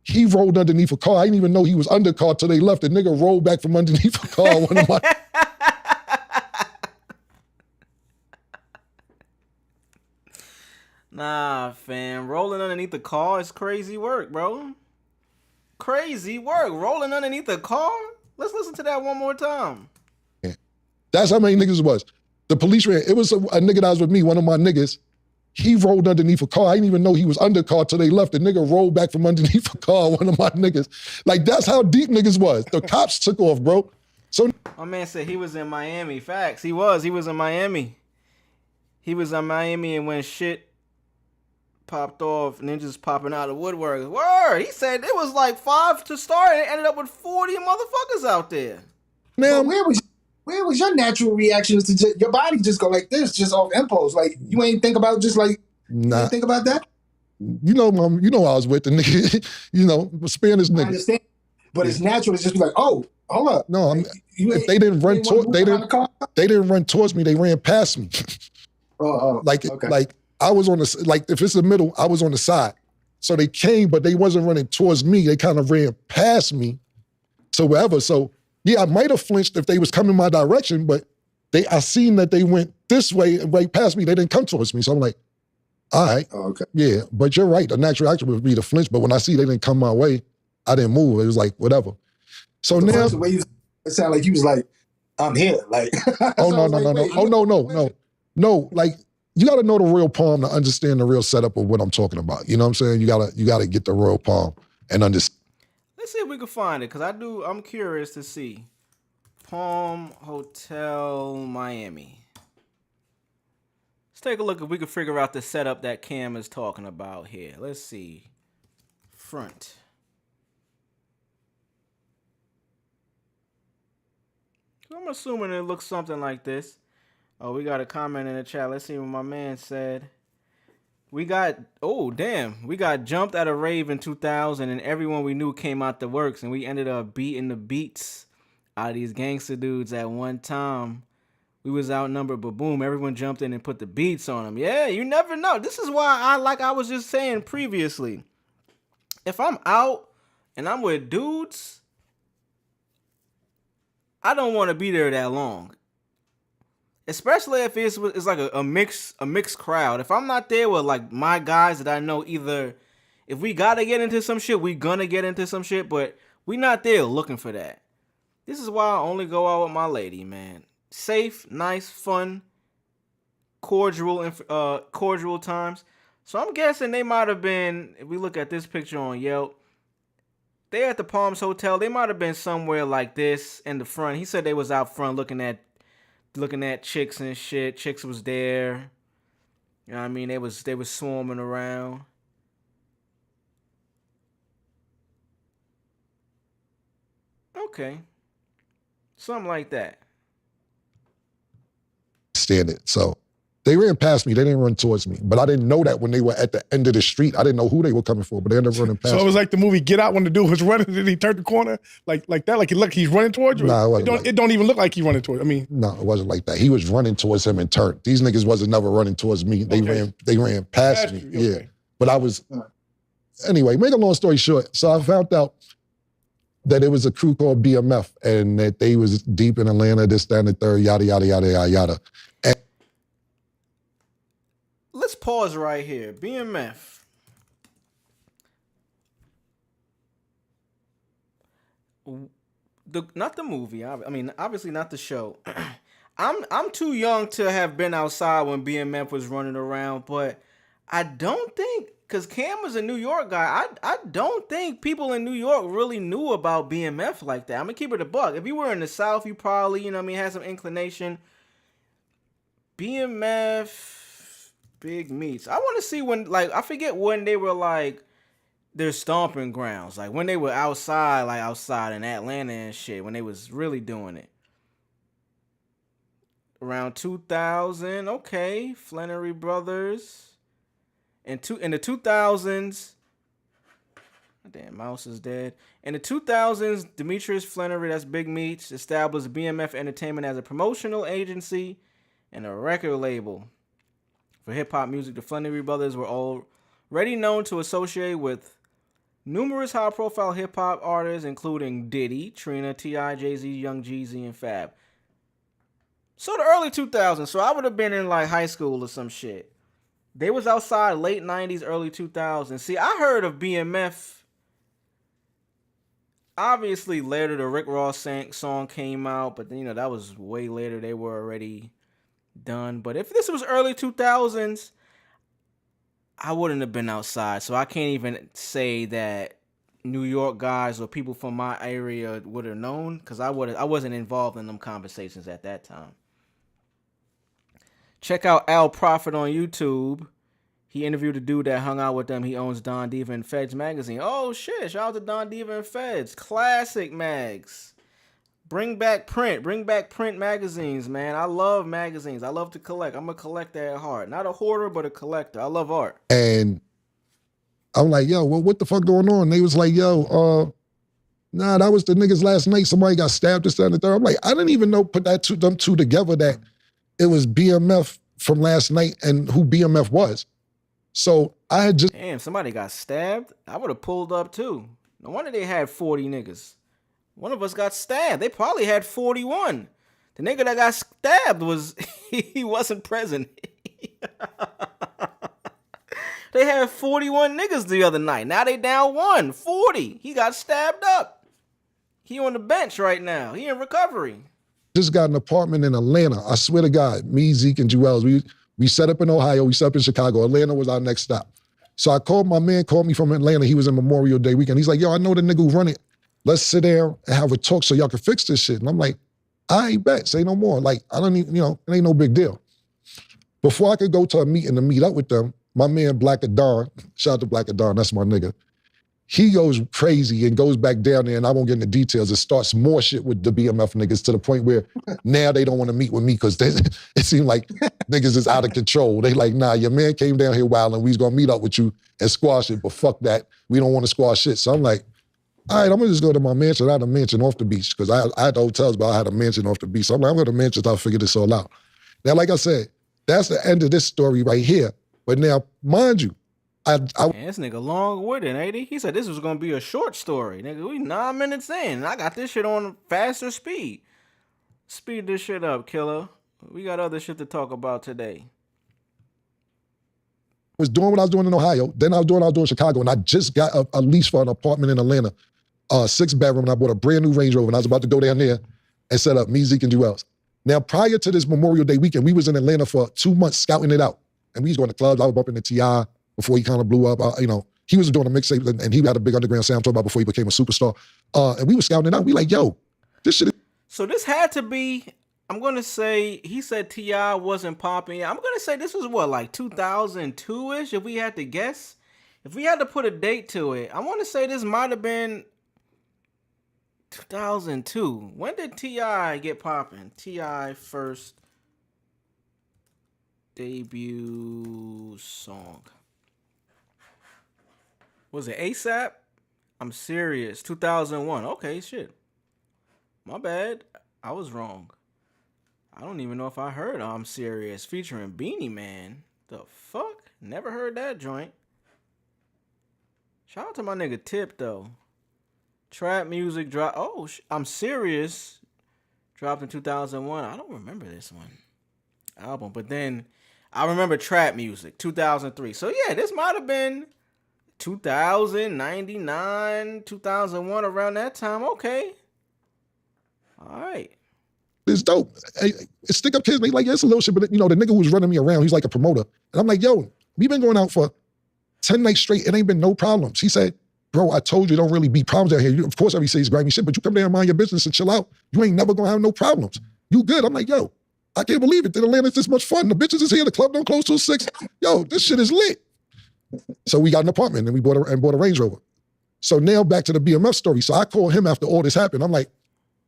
He rolled underneath a car. I didn't even know he was under car till they left. The nigga rolled back from underneath a car. One of my Nah, fam. Rolling underneath the car is crazy work, bro. Crazy work. Rolling underneath the car? Let's listen to that one more time. That's how many niggas it was. The police ran. It was a nigga that was with me, one of my niggas. He rolled underneath a car. I didn't even know he was under car till they left. The nigga rolled back from underneath a car, one of my niggas. Like, that's how deep niggas was. The cops took off, bro. So my man said he was in Miami. Facts. He was in Miami. He was in Miami, and when shit popped off, ninjas popping out of woodwork. Word! He said it was like 5 to start, and it ended up with 40 motherfuckers out there. now, Where was your natural reaction to your body just go like this, just off impulse? Like, you ain't think about just like, you ain't think about that? You know, mom, you know I was with the nigga, you know, Spanish nigga. I understand. But it's natural to just be like, oh, hold up. No, if they didn't run they didn't run towards me, they ran past me. Okay. Like I was on the, like if it's the middle, I was on the side. So they came, but they wasn't running towards me. They kind of ran past me to wherever. So Yeah, I might have flinched if they was coming my direction, but I seen that they went this way, right past me. They didn't come towards me. So I'm like, all right. Oh, okay. Yeah, but you're right. The natural action would be to flinch. But when I see they didn't come my way, I didn't move. It was like, whatever. So The now. first way it sounded like you was like, I'm here. Like, Oh, so no. I was like, wait, Oh, no. No, like, you got to know the real palm to understand the real setup of what I'm talking about. You know what I'm saying? You gotta get the real palm and understand. Let's see if we can find it, because I'm curious to see. Palm Hotel Miami. Let's take a look if we can figure out the setup that Cam is talking about here. Let's see. Front. I'm assuming it looks something like this. Oh, we got a comment in the chat. Let's see what my man said. We got jumped at a rave in 2000 and everyone we knew came out the works and we ended up beating the beats out of these gangster dudes at one time. We was outnumbered, but boom, everyone jumped in and put the beats on them. Yeah, you never know. This is why I was just saying previously, if I'm out and I'm with dudes, I don't want to be there that long. Especially if it's like a mixed crowd. If I'm not there with like my guys that I know, either if we gotta get into some shit, we gonna get into some shit, but we not there looking for that. This is why I only go out with my lady, man. Safe, nice, fun, cordial times. So I'm guessing they might have been, if we look at this picture on Yelp, they at the Palms Hotel. They might have been somewhere like this in the front. He said they was out front looking at chicks and shit. Chicks was there. You know what I mean? They was swarming around. Okay. Something like that. Stand it. So they ran past me. They didn't run towards me. But I didn't know that when they were at the end of the street. I didn't know who they were coming for, but they ended up running past me. So it was like the movie Get Out when the dude was running and he turned the corner like that? Like he's running towards you? Nah, it don't even look like he's running towards you. I mean. No, it wasn't like that. He was running towards him and turned. These niggas wasn't never running towards me. They ran past me. You, okay. Yeah. But I was, anyway, make a long story short. So I found out that it was a crew called BMF and that they was deep in Atlanta, this, that, and the third, yada, yada, yada, yada, yada. And let's pause right here. BMF. Not the movie. I mean, obviously not the show. I'm too young to have been outside when BMF was running around, but I don't think, because Cam was a New York guy, I don't think people in New York really knew about BMF like that. I'm gonna keep it a buck. If you were in the South, you probably, had some inclination. BMF, Big Meats. I want to see when, I forget when they were, their stomping grounds. Like, when they were outside in Atlanta and shit, when they was really doing it. Around 2000, okay. Flannery Brothers. In the 2000s, damn, mouse is dead. In the 2000s, Demetrius Flannery, that's Big Meats, established BMF Entertainment as a promotional agency and a record label for hip-hop music. The Flannery Brothers were already known to associate with numerous high-profile hip-hop artists, including Diddy, Trina, T.I., Jay-Z, Young Jeezy, and Fab. So the early 2000s, so I would have been in, high school or some shit. They was outside late 90s, early 2000s. See, I heard of BMF. Obviously, later the Rick Ross song came out, but that was way later. They were already done. But if this was early 2000s, I wouldn't have been outside. So I can't even say that New York guys or people from my area would have known, because I wasn't involved in them conversations at that time. Check out Al Prophet on YouTube. He interviewed a dude that hung out with them. He owns Don Diva and Feds magazine. Oh shit! Shout out to Don Diva and Feds. Classic mags. Bring back print. Bring back print magazines, man. I love magazines. I love to collect. I'm a collector at heart. Not a hoarder, but a collector. I love art. And I'm like, yo, well, what the fuck going on? They was like, yo, nah, that was the niggas last night. Somebody got stabbed, this, that, and the third. I'm like, I didn't even know, put them two together, that it was BMF from last night and who BMF was. So I had just... Damn, somebody got stabbed? I would have pulled up too. No wonder they had 40 niggas. One of us got stabbed. They probably had 41. The nigga that got stabbed he wasn't present. They had 41 niggas the other night. Now they down 1. 40. He got stabbed up. He on the bench right now. He in recovery. Just got an apartment in Atlanta. I swear to God, me, Zeke, and Jewels, we set up in Ohio, we set up in Chicago. Atlanta was our next stop. So I called my man, called me from Atlanta. He was in Memorial Day weekend. He's like, yo, I know the nigga who run it. Let's sit down and have a talk so y'all can fix this shit. And I'm like, I ain't bet, say no more. Like, I don't even, it ain't no big deal. Before I could go to a meeting to meet up with them, my man Black Adon, shout out to Black Adon, that's my nigga. He goes crazy and goes back down there, and I won't get into details. It starts more shit with the BMF niggas to the point where now they don't want to meet with me because it seems like niggas is out of control. They like, nah, your man came down here wild and we was gonna meet up with you and squash it, but fuck that. We don't want to squash shit. So I'm like, all right, I'm gonna just go to my mansion. I had a mansion off the beach because I had hotels, but I had a mansion off the beach. So I'm like, I'm going to mansion, I'll figure this all out. Now, like I said, that's the end of this story right here. But now, mind you, Man, this nigga long with it, ain't he? He said this was gonna be a short story. Nigga, we 9 minutes in, and I got this shit on faster speed. Speed this shit up, killer. We got other shit to talk about today. was doing what I was doing in Ohio, then I was doing what I was doing in Chicago, and I just got a lease for an apartment in Atlanta, 6-bedroom, and I bought a brand new Range Rover, and I was about to go down there and set up me, Zeke, and Jewels. Now, prior to this Memorial Day weekend, we was in Atlanta for 2 months scouting it out, and we was going to clubs. I was bumping the T.I. before he kind of blew up. He was doing a mixtape, and he had a big underground sound I'm talking about before he became a superstar. And we were scouting it out. We like, yo, this shit is... So this had to be, I'm going to say, he said T.I. wasn't popping. I'm going to say this was what, like 2002-ish, if we had to guess? If we had to put a date to it, I want to say this might have been 2002. When did T.I. get popping? T.I. first debut song. Was it ASAP? I'm serious. 2001. Okay, shit. My bad. I was wrong. I don't even know if I heard I'm Serious featuring Beanie Man. The fuck? Never heard that joint. Shout out to my nigga Tip, though. Trap music drop. Oh, I'm Serious dropped in 2001. I don't remember this one album, but then I remember Trap Music 2003. So yeah, this might have been 2000, 99, 2001, around that time. Okay. All right. It's dope. Stick up kids, like, yeah, it's a little shit, but the nigga who was running me around, he's like a promoter. And I'm like, yo, we've been going out for 10 nights straight. It ain't been no problems. He said, bro, I told you don't really be problems out here. Of course, everybody says grimy shit, but you come down and mind your business and chill out. You ain't never gonna have no problems. You good. I'm like, yo, I can't believe it. Atlanta's this much fun. The bitches is here. The club don't close till 6. Yo, this shit is lit. So we got an apartment and we bought a Range Rover. So now back to the BMF story. So I called him after all this happened. I'm like,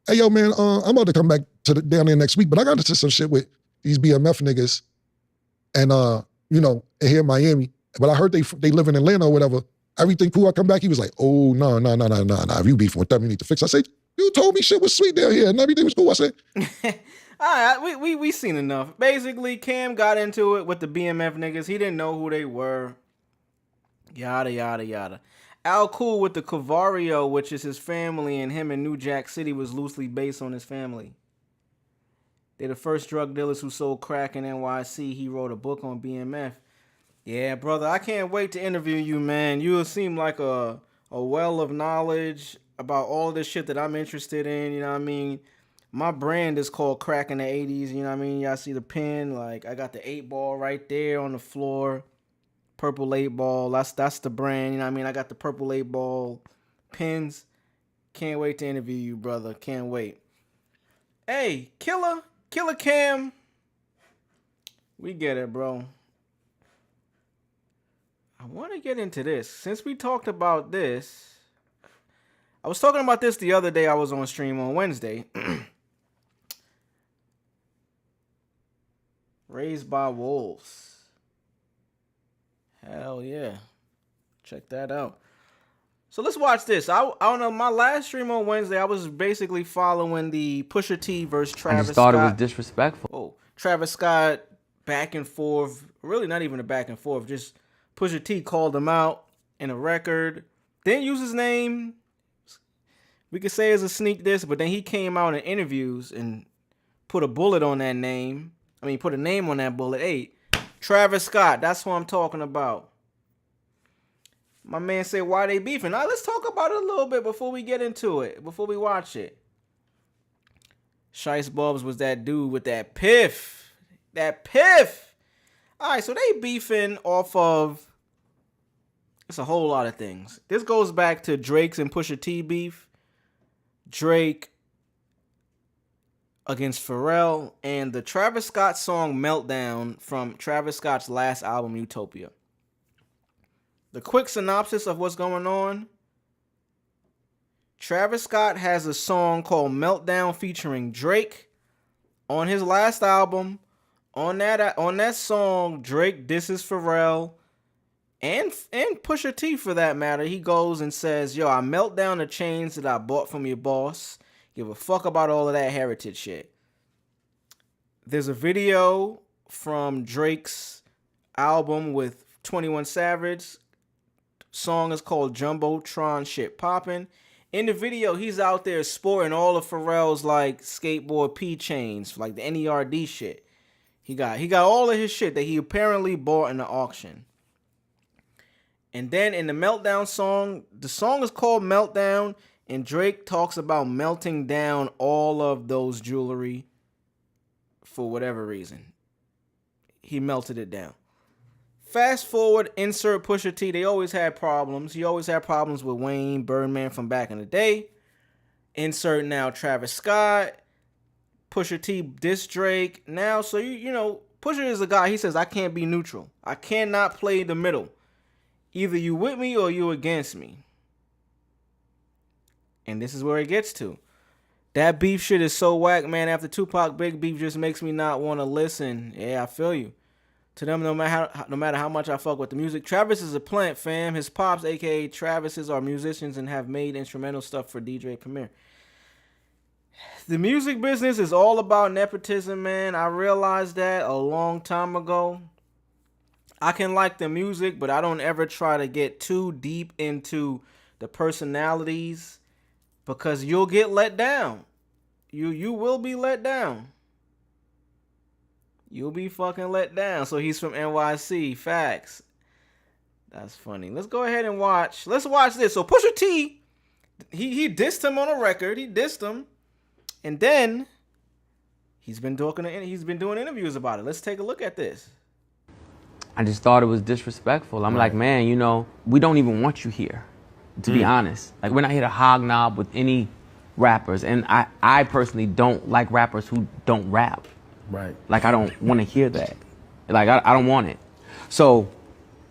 hey, yo, man, I'm about to come back down there next week, but I got into some shit with these BMF niggas and, here in Miami. But I heard they live in Atlanta or whatever. Everything cool. I come back, he was like, oh, no. If you beefing with them, you need to fix. I said, you told me shit was sweet down here and everything was cool. I said, all right, we seen enough. Basically, Cam got into it with the BMF niggas. He didn't know who they were. Yada, yada, yada. Al Cool with the Cavario, which is his family, and him in New Jack City was loosely based on his family. They're the first drug dealers who sold crack in NYC. He wrote a book on BMF. Yeah, brother, I can't wait to interview you, man. You seem like a well of knowledge about all this shit that I'm interested in, you know what I mean? My brand is called Crack in the 80s, you know what I mean? Y'all see the pin, like I got the 8-ball right there on the floor. Purple 8-ball, that's the brand, you know what I mean? I got the purple 8-ball pins. Can't wait to interview you, brother. Can't wait. Hey, Killer Cam. We get it, bro. I want to get into this. Since we talked about this, I was talking about this the other day. I was on stream on Wednesday. Raised by Wolves. Hell yeah. Check that out. So let's watch this. I don't know. My last stream on Wednesday, I was basically following the Pusha T versus Travis Scott. I just thought it was disrespectful. Oh, Travis Scott back and forth. Really not even a back and forth. Just Pusha T called him out in a record. Didn't use his name. We could say it's a sneak diss, but then he came out in interviews and put a bullet on that name. I mean, put a name on that bullet. Hey, Travis Scott, that's what I'm talking about. My man said, why they beefing? Now, let's talk about it a little bit before we get into it, before we watch it. Shice Bubs was that dude with that piff. That piff. All right, so they beefing off of, it's a whole lot of things. This goes back to Drake's and Pusha T beef. Drake against Pharrell and the Travis Scott song Meltdown from Travis Scott's last album, Utopia. The quick synopsis of what's going on. Travis Scott has a song called Meltdown featuring Drake on his last album. On that song, Drake disses Pharrell and Pusha T for that matter. He goes and says, yo, I melt down the chains that I bought from your boss. Give a fuck about all of that heritage shit. There's a video from Drake's album with 21 Savage. Song is called Jumbotron Shit Poppin'. In the video, he's out there sporting all of Pharrell's like skateboard P chains, like the NERD shit. He got all of his shit that he apparently bought in the auction. And then in the Meltdown song, the song is called Meltdown, and Drake talks about melting down all of those jewelry for whatever reason. He melted it down. Fast forward, insert Pusha T. They always had problems. He always had problems with Wayne, Birdman from back in the day. Insert now Travis Scott. Pusha T diss Drake. Now, so you know, Pusha is a guy, he says, I can't be neutral. I cannot play the middle. Either you with me or you against me. And this is where it gets to. That beef shit is so whack, man. After Tupac Big Beef just makes me not want to listen. Yeah, I feel you. To them, no matter how much I fuck with the music. Travis is a plant, fam. His pops, a.k.a. Travis's, are musicians and have made instrumental stuff for DJ Premier. The music business is all about nepotism, man. I realized that a long time ago. I can like the music, but I don't ever try to get too deep into the personalities because you'll get let down. You will be let down. You'll be fucking let down. So he's from NYC. Facts. That's funny. Let's go ahead and watch. Let's watch this. So Pusha T, he dissed him on a record. He dissed him. And then he's been doing interviews about it. Let's take a look at this. I just thought it was disrespectful. I'm like, man, you know, we don't even want you here, to be honest. Like, we're not here to hognob with any rappers. And I personally don't like rappers who don't rap. Right. Like, I don't want to hear that. Like, I don't want it. So,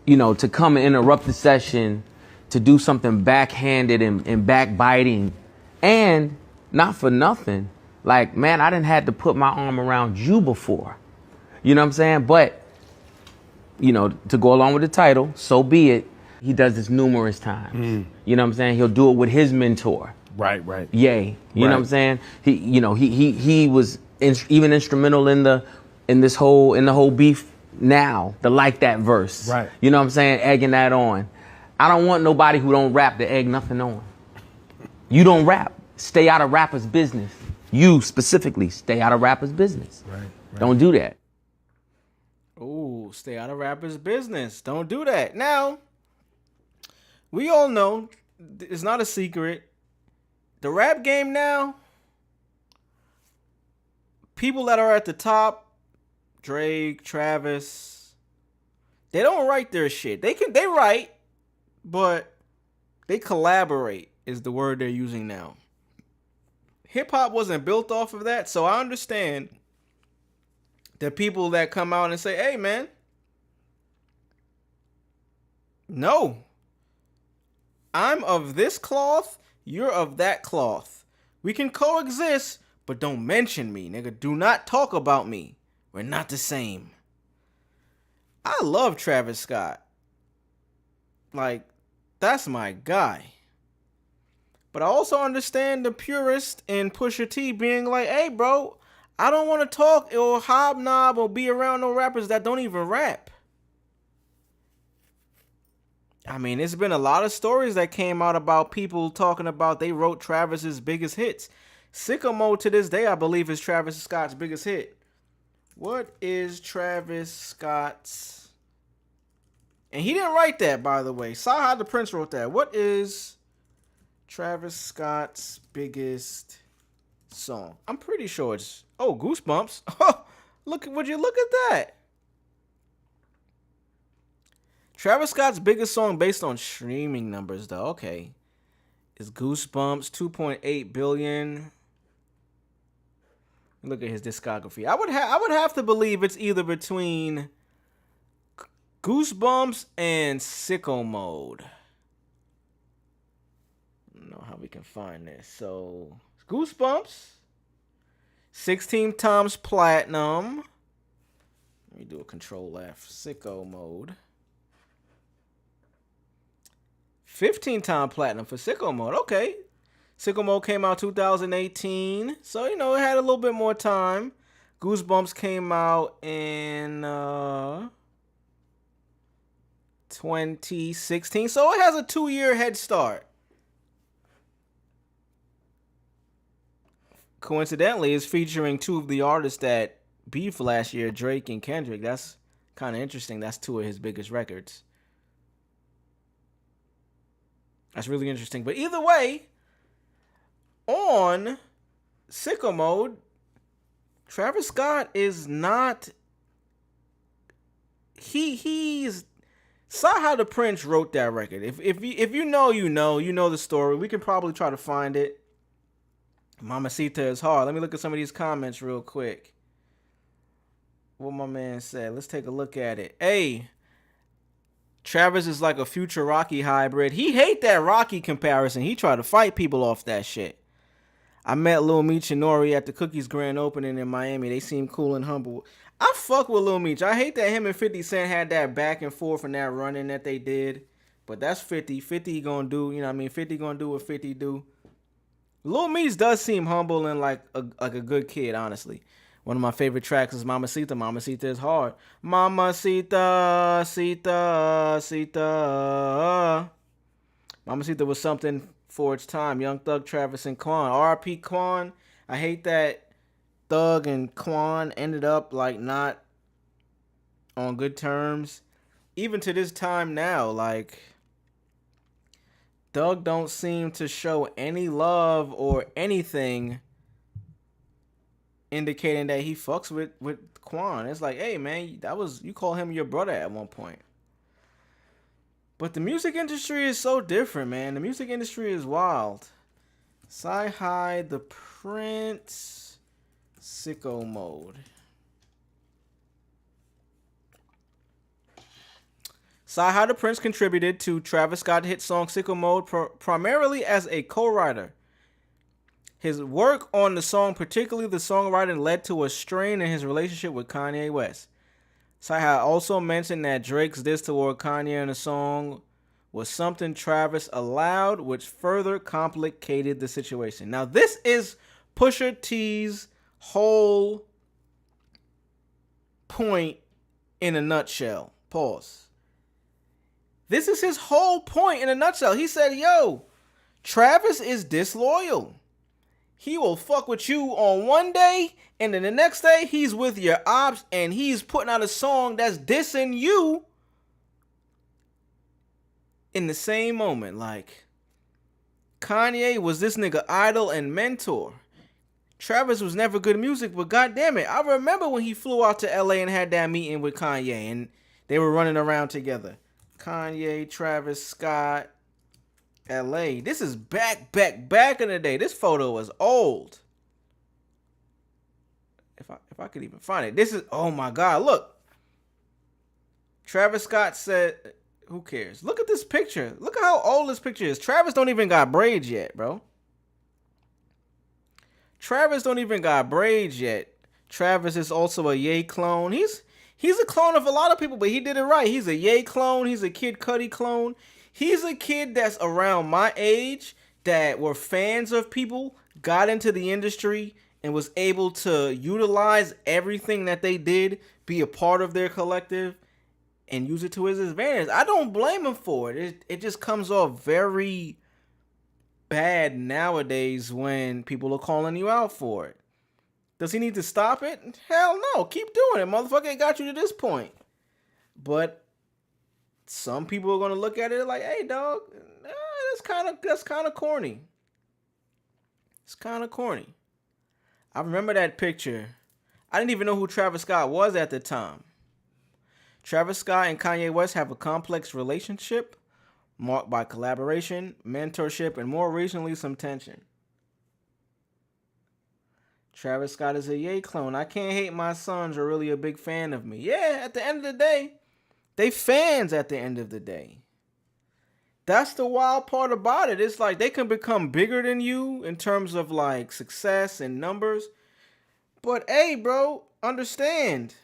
you know, to come and interrupt the session, to do something backhanded and backbiting, and not for nothing, like, man, I didn't have to put my arm around you before. You know what I'm saying? But, you know, to go along with the title, so be it. He does this numerous times. You know what I'm saying? He'll do it with his mentor. Right. Ye. You know what I'm saying? He was even instrumental in the whole beef now, the Like That verse. Right. You know what I'm saying? Egging that on. I don't want nobody who don't rap to egg nothing on. You don't rap. Stay out of rappers' business. You specifically stay out of rappers' business. Right. Don't do that. Ooh, stay out of rappers' business. Don't do that. Now, we all know, it's not a secret, the rap game now, people that are at the top, Drake, Travis, they don't write their shit. They write, but they collaborate is the word they're using now. Hip hop wasn't built off of that, so I understand the people that come out and say, hey, man, no, I'm of this cloth, you're of that cloth. We can coexist, but don't mention me, nigga. Do not talk about me. We're not the same. I love Travis Scott. Like, that's my guy. But I also understand the purist in Pusha T being like, hey, bro, I don't want to talk or hobnob or be around no rappers that don't even rap. I mean, there's been a lot of stories that came out about people talking about they wrote Travis's biggest hits. Sicko Mode to this day, I believe, is Travis Scott's biggest hit. What is Travis Scott's? And he didn't write that, by the way. Sci-Hi the Prince wrote that. What is Travis Scott's biggest song? I'm pretty sure it's Goosebumps. Oh, would you look at that? Travis Scott's biggest song based on streaming numbers, though. Okay, is Goosebumps 2.8 billion. Look at his discography. I would have to believe it's either between Goosebumps and Sicko Mode. I don't know how we can find this. So Goosebumps, 16 times platinum. Let me do a Control F. Sicko Mode. 15 time platinum for Sicko Mode. Okay. Sicko Mode came out 2018. So, it had a little bit more time. Goosebumps came out in 2016. So, it has a 2-year head start. Coincidentally, it's featuring two of the artists that beefed last year, Drake and Kendrick. That's kind of interesting. That's two of his biggest records. That's really interesting. But either way, on Sicko Mode, Travis Scott is not. He's Sci-Hi the Prince wrote that record. If you know the story. We can probably try to find it. Mamacita is hard. Let me look at some of these comments real quick. What my man said. Let's take a look at it. Hey, Travis is like a future Rocky hybrid. He hate that Rocky comparison. He tried to fight people off that shit. I met Lil Meech and Nori at the Cookies grand opening in Miami. They seem cool and humble. I fuck with Lil Meech. I hate that him and 50 Cent had that back and forth and that running that they did. But that's 50. 50 gonna do, 50 gonna do what 50 do. Lil Meech does seem humble and like a good kid, honestly. One of my favorite tracks is Mamacita. Mamacita is hard. Mamacita, Sita, Sita. Mamacita was something for its time. Young Thug, Travis, and Quan. R.I.P. Quan. I hate that Thug and Quan ended up like not on good terms. Even to this time now, like Thug don't seem to show any love or anything indicating that he fucks with Quan. It's like, hey man, you call him your brother at one point. But the music industry is so different, man. The music industry is wild. Sci-Hi the Prince, Sicko Mode. Sci-Hi the Prince contributed to Travis Scott's hit song Sicko Mode primarily as a co-writer. His work on the song, particularly the songwriting, led to a strain in his relationship with Kanye West. Sci-Hi also mentioned that Drake's diss toward Kanye in the song was something Travis allowed, which further complicated the situation. Now, this is Pusha T's whole point in a nutshell. Pause. This is his whole point in a nutshell. He said, yo, Travis is disloyal. He will fuck with you on one day, and then the next day he's with your ops, and he's putting out a song that's dissing you in the same moment. Like, Kanye was this nigga idol and mentor. Travis was never good music, but goddamn it, I remember when he flew out to LA and had that meeting with Kanye, and they were running around together. Kanye, Travis Scott, LA. This is back in the day. This photo was old. If I could even find it. This is, oh my God, look. Travis Scott said, who cares? Look at this picture. Look at how old this picture is. Travis don't even got braids yet, bro. Travis don't even got braids yet. Travis is also a Ye clone. He's a clone of a lot of people, but he did it right. He's a Ye clone. He's a Kid Cudi clone. He's a kid that's around my age that were fans of people, got into the industry, and was able to utilize everything that they did, be a part of their collective, and use it to his advantage. I don't blame him for it. It just comes off very bad nowadays when people are calling you out for it. Does he need to stop it? Hell no. Keep doing it. Motherfucker, it got you to this point. But some people are gonna look at it like, hey dog, that's kind of corny. It's kind of corny. I remember that picture. I didn't even know who Travis Scott was at the time. Travis Scott and Kanye West have a complex relationship marked by collaboration, mentorship, and more recently, some tension. Travis Scott is a Ye clone. I can't hate my sons are really a big fan of me. Yeah, at the end of the day, they fans at the end of the day. That's the wild part about it. It's like they can become bigger than you in terms of like success and numbers. But hey, bro, understand.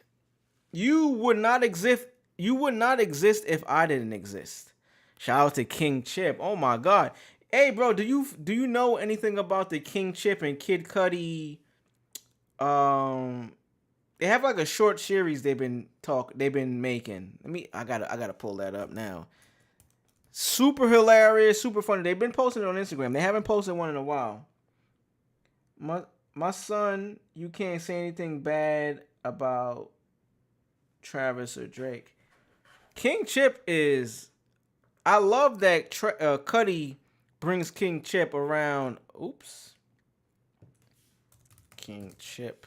You would not exist if I didn't exist. Shout out to King Chip. Oh my God. Hey, bro, do you know anything about the King Chip and Kid Cudi? They have like a short series they've been making. I gotta pull that up now. Super hilarious, super funny. They've been posting it on Instagram. They haven't posted one in a while. My son, you can't say anything bad about Travis or Drake. King Chip is. I love that Cudi brings King Chip around. Oops. King Chip.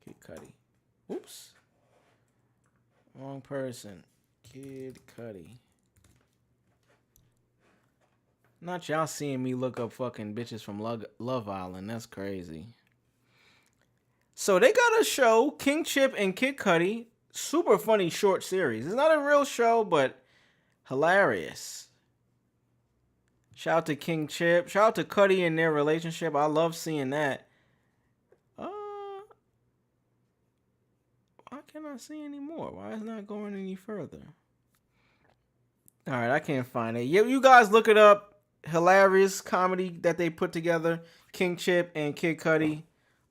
Kid Cudi. Oops. Wrong person. Kid Cudi. Not y'all seeing me look up fucking bitches from Love Island. That's crazy. So they got a show, King Chip and Kid Cudi. Super funny short series. It's not a real show, but hilarious. Shout out to King Chip. Shout out to Cudi and their relationship. I love seeing that. Why can't I see any more? Why is it not going any further? All right, I can't find it. You guys look it up. Hilarious comedy that they put together. King Chip and Kid Cudi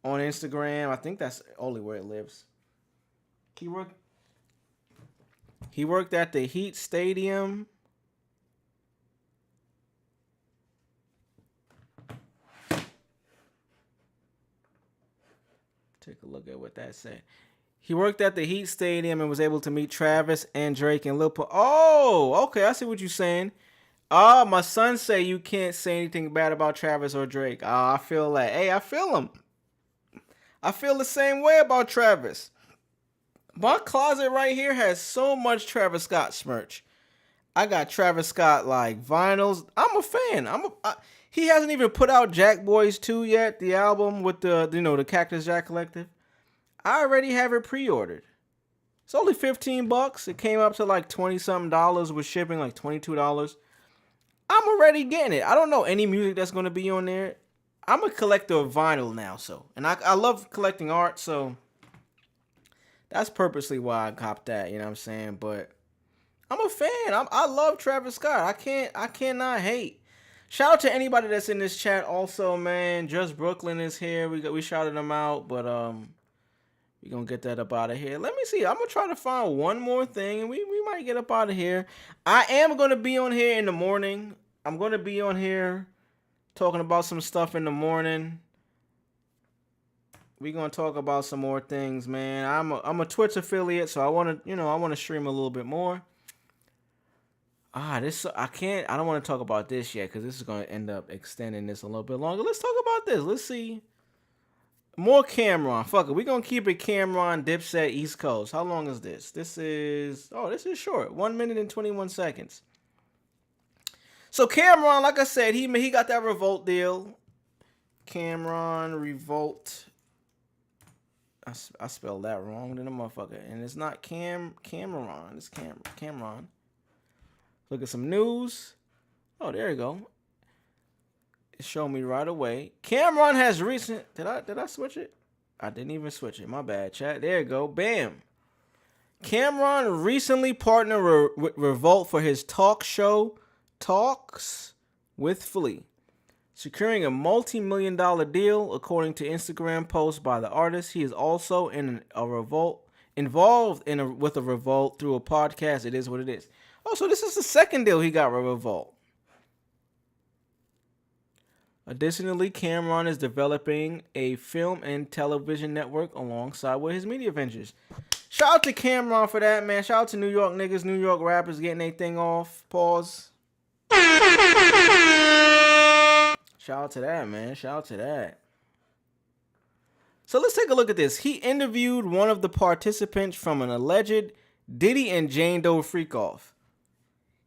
on Instagram. I think that's only where it lives. He worked at the Heat Stadium. Take a look at what that said. He worked at the Heat Stadium and was able to meet Travis and Drake and Lil Pump. Oh, okay, I see what you're saying. My son say you can't say anything bad about Travis or Drake. I feel that. Hey, I feel him. I feel the same way about Travis. My closet right here has so much Travis Scott merch. I got Travis Scott like vinyls. I'm a fan. He hasn't even put out Jack Boys 2 yet, the album with the Cactus Jack Collective. I already have it pre-ordered. It's only $15. It came up to like $20-something with shipping, like $22. I'm already getting it. I don't know any music that's going to be on there. I'm a collector of vinyl now, and I love collecting art, so that's purposely why I copped that, you know what I'm saying? But I'm a fan. I love Travis Scott. I cannot hate. Shout out to anybody that's in this chat also, man. Just Brooklyn is here. We shouted him out, but we're going to get that up out of here. Let me see. I'm going to try to find one more thing, and we might get up out of here. I am going to be on here in the morning. I'm going to be on here talking about some stuff in the morning. We're going to talk about some more things, man. I'm a Twitch affiliate, so I want to stream a little bit more. I don't want to talk about this yet because this is going to end up extending this a little bit longer. Let's talk about this. Let's see. More Cameron. Fuck it. We're going to keep it Cameron, Dipset, East Coast. How long is this? This is short. 1 minute and 21 seconds. So Cameron, like I said, he got that Revolt deal. Cameron, Revolt. I spelled that wrong than a motherfucker. And it's not Cameron. It's Cameron. Look at some news. Oh, there you go. It showed me right away. Cameron has recent. Did I switch it? I didn't even switch it. My bad, chat. There you go. Bam. Cameron recently partnered with Revolt for his talk show Talks with Flea. securing a multi-million-dollar deal, according to Instagram posts by the artist. He is also involved with a Revolt through a podcast. It is what it is. Oh, so this is the second deal he got with Revolt. Additionally, Cameron is developing a film and television network alongside with his media ventures. Shout out to Cameron for that, man. Shout out to New York niggas, New York rappers getting their thing off. Pause. Shout out to that, man. Shout out to that. So let's take a look at this. He interviewed one of the participants from an alleged Diddy and Jane Doe freak-off.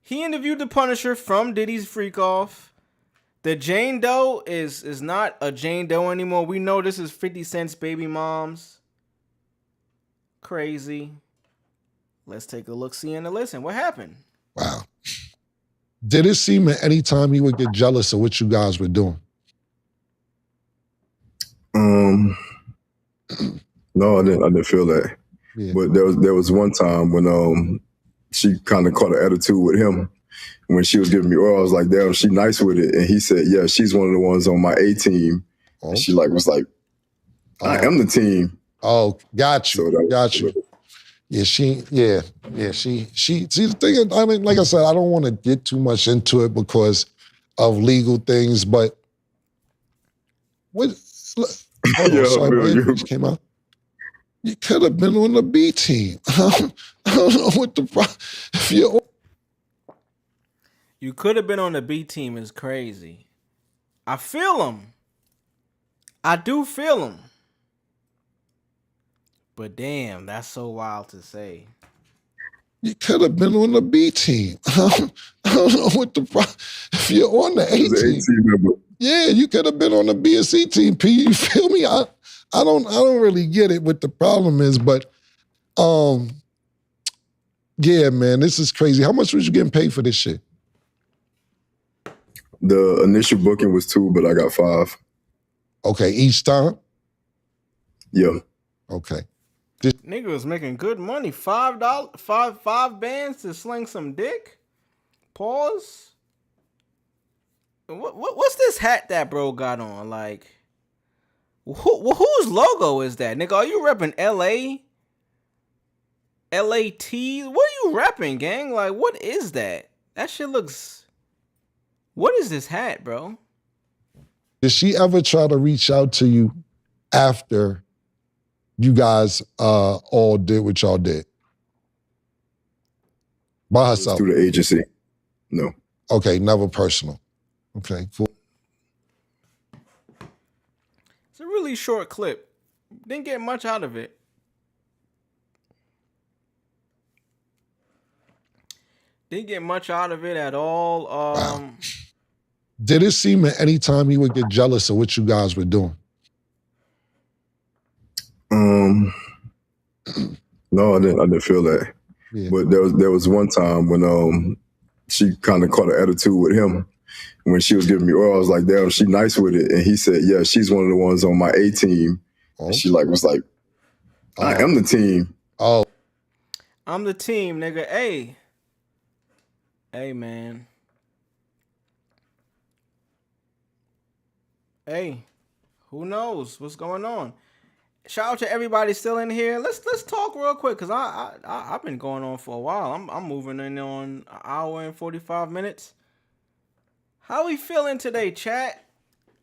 He interviewed the Punisher from Diddy's freak-off. The Jane Doe is not a Jane Doe anymore. We know this is 50 Cent's baby moms. Crazy. Let's take a look, see, and a listen. What happened? Wow. Did it seem at any time he would get jealous of what you guys were doing? No, I didn't feel that. Yeah. But there was one time when she kind of caught an attitude with him. When she was giving me oil, I was like, damn, she nice with it. And he said, yeah, she's one of the ones on my A team. Oh. And she was like, I am the team. Oh, got you. So Got you. Yeah, she, see, the thing is, I mean, like I said, I don't want to get too much into it because of legal things, but sorry, came out. You could have been on the B team. I don't know what the problem, if you're. You could have been on the B team is crazy. I feel him. I do feel him. But damn, that's so wild to say. You could have been on the B team. I don't know what the problem, if you're on the A team. Yeah, you could have been on the B or C team, P. You feel me? I don't really get it what the problem is, but yeah, man, this is crazy. How much was you getting paid for this shit? The initial booking was 2, but I got 5. Okay, each time? Yeah. Okay. Nigga was making good money. $5, five bands to sling some dick. Pause. What's this hat that bro got on? Like, whose logo is that, nigga? Are you repping LA? LAT? What are you repping, gang? Like, what is that? That shit looks. What is this hat, bro? Did she ever try to reach out to you after you guys all did what y'all did? By herself? Through the agency. No. Okay, never personal. Okay, cool. It's a really short clip. Didn't get much out of it. Didn't get much out of it at all. Wow. Did it seem at any time he would get jealous of what you guys were doing? No, I didn't feel that. Yeah. But there was one time when she kind of caught an attitude with him. When she was giving me oil, I was like, damn, she nice with it. And he said, yeah, she's one of the ones on my A team. Oh. And she was like, I am the team. Oh. I'm the team, nigga. Hey. Hey, man. Hey. Who knows what's going on? Shout out to everybody still in here. Let's talk real quick, cause I've been going on for a while. I'm moving in on an hour and 45 minutes. How we feeling today, chat?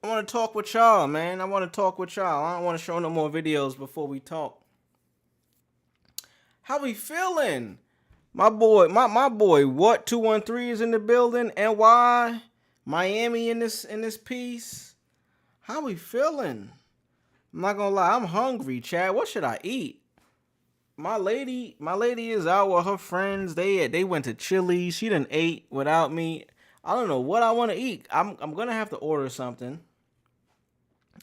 I want to talk with y'all, man. I want to talk with y'all. I don't want to show no more videos before we talk. How we feeling? My boy, what 213 is in the building? NY, Miami in this piece. How we feeling? I'm not gonna lie, I'm hungry, chat. What should I eat? My lady is out with her friends. They went to Chili's. She done ate without me. I don't know what I want to eat. I'm gonna have to order something.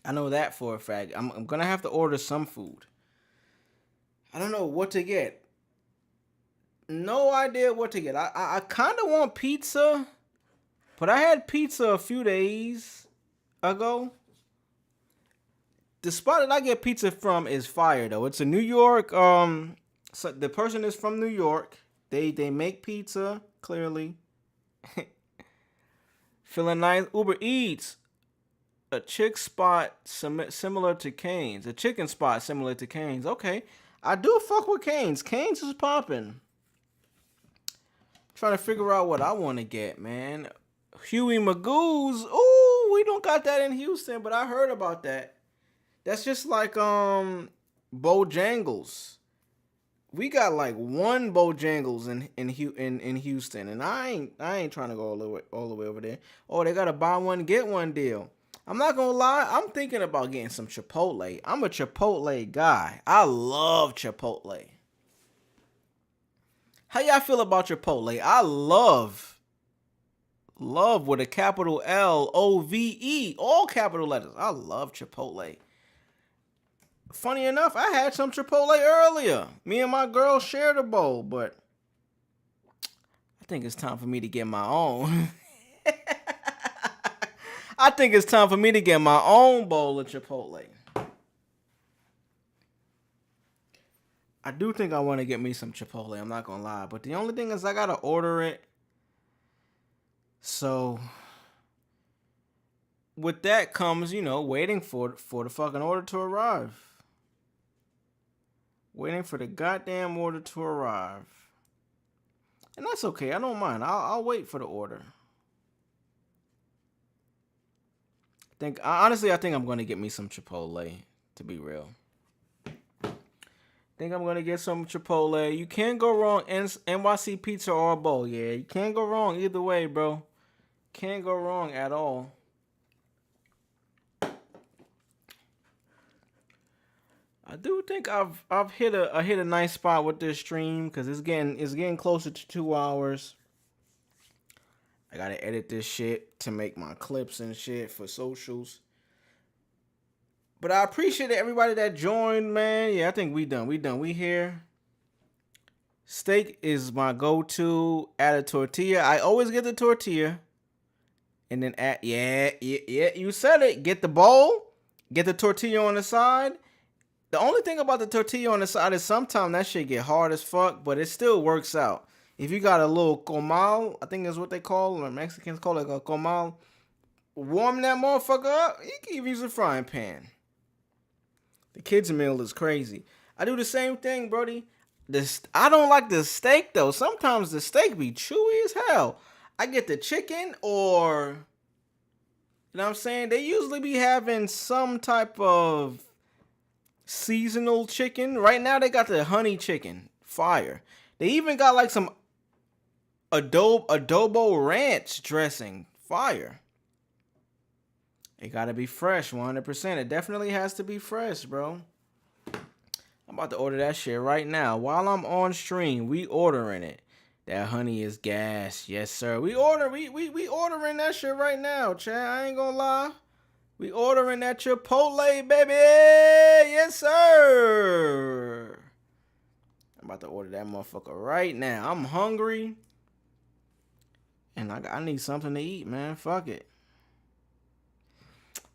I know that for a fact. I'm gonna have to order some food. I don't know what to get. No idea what to get. I kind of want pizza, but I had pizza a few days ago. The spot that I get pizza from is fire though. It's a New York. So the person is from New York. They make pizza clearly. Feeling nice. Uber Eats. a chick spot similar to Cane's. A chicken spot similar to Cane's. Okay. I do fuck with Cane's. Cane's is popping. Trying to figure out what I want to get, man. Huey Magoo's. Ooh, we don't got that in Houston, but I heard about that. That's just like Bojangles. We got like one Bojangles in Houston, and I ain't trying to go all the way over there. Oh, they got a buy one get one deal. I'm not gonna lie, I'm thinking about getting some Chipotle. I'm a Chipotle guy. I love Chipotle. How y'all feel about Chipotle? I love with a capital LOVE, all capital letters. I love Chipotle. Funny enough, I had some Chipotle earlier. Me and my girl shared a bowl, but I think it's time for me to get my own. I think it's time for me to get my own bowl of Chipotle. I do think I want to get me some Chipotle, I'm not going to lie. But the only thing is I got to order it. So, with that comes, waiting for the fucking order to arrive. Waiting for the goddamn order to arrive. And that's okay. I don't mind. I'll wait for the order. Honestly, I think I'm going to get me some Chipotle, to be real. Think I'm going to get some Chipotle. You can't go wrong. NYC Pizza or a bowl. Yeah, you can't go wrong either way, bro. Can't go wrong at all. I do think I've hit a nice spot with this stream because it's getting closer to 2 hours. I gotta edit this shit to make my clips and shit for socials. But I appreciate everybody that joined, man. Yeah, I think we done. We here. Steak is my go-to. Add a tortilla. I always get the tortilla. And then add, yeah, you said it. Get the bowl. Get the tortilla on the side. The only thing about the tortilla on the side is sometimes that shit get hard as fuck, but it still works out. If you got a little comal, I think that's what they call, or Mexicans call it a comal, warm that motherfucker up, you can even use a frying pan. The kids' meal is crazy. I do the same thing, brody. I don't like the steak, though. Sometimes the steak be chewy as hell. I get the chicken or, you know what I'm saying? They usually be having some type of seasonal chicken. Right now they got the honey chicken. Fire. They even got like some adobo ranch dressing. Fire. It gotta be fresh, 100%. It definitely has to be fresh, bro. I'm about to order that shit right now. While I'm on stream, we ordering it. That honey is gas. Yes, sir. We ordering that shit right now, Chad. I ain't gonna lie. We ordering that Chipotle, baby. Yes, sir. I'm about to order that motherfucker right now. I'm hungry. And I need something to eat, man. Fuck it.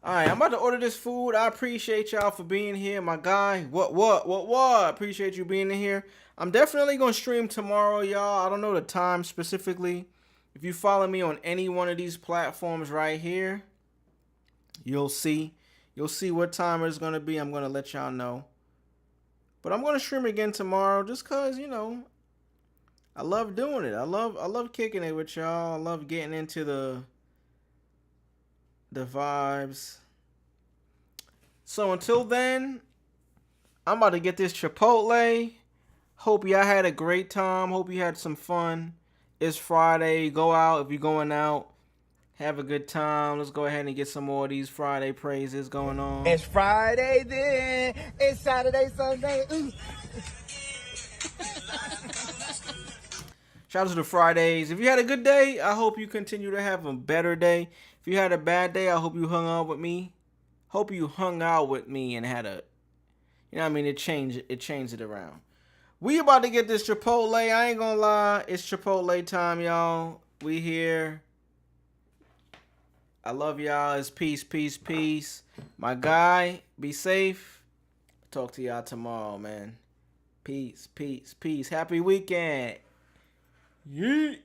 All right, I'm about to order this food. I appreciate y'all for being here, my guy. What? Appreciate you being in here. I'm definitely going to stream tomorrow, y'all. I don't know the time specifically. If you follow me on any one of these platforms right here, you'll see what time it's going to be. I'm going to let y'all know. But I'm going to stream again tomorrow just because, I love doing it. I love kicking it with y'all. I love getting into the vibes. So until then, I'm about to get this Chipotle. Hope y'all had a great time. Hope you had some fun. It's Friday. Go out if you're going out. Have a good time. Let's go ahead and get some more of these Friday praises going on. It's Friday then. It's Saturday, Sunday. Ooh. Shout out to the Fridays. If you had a good day, I hope you continue to have a better day. If you had a bad day, I hope you hung out with me. Hope you hung out with me and had a, it changed it around. We about to get this Chipotle. I ain't gonna lie. It's Chipotle time, y'all. We here. I love y'all. It's peace, peace, peace. My guy, be safe. Talk to y'all tomorrow, man. Peace, peace, peace. Happy weekend. Yeet.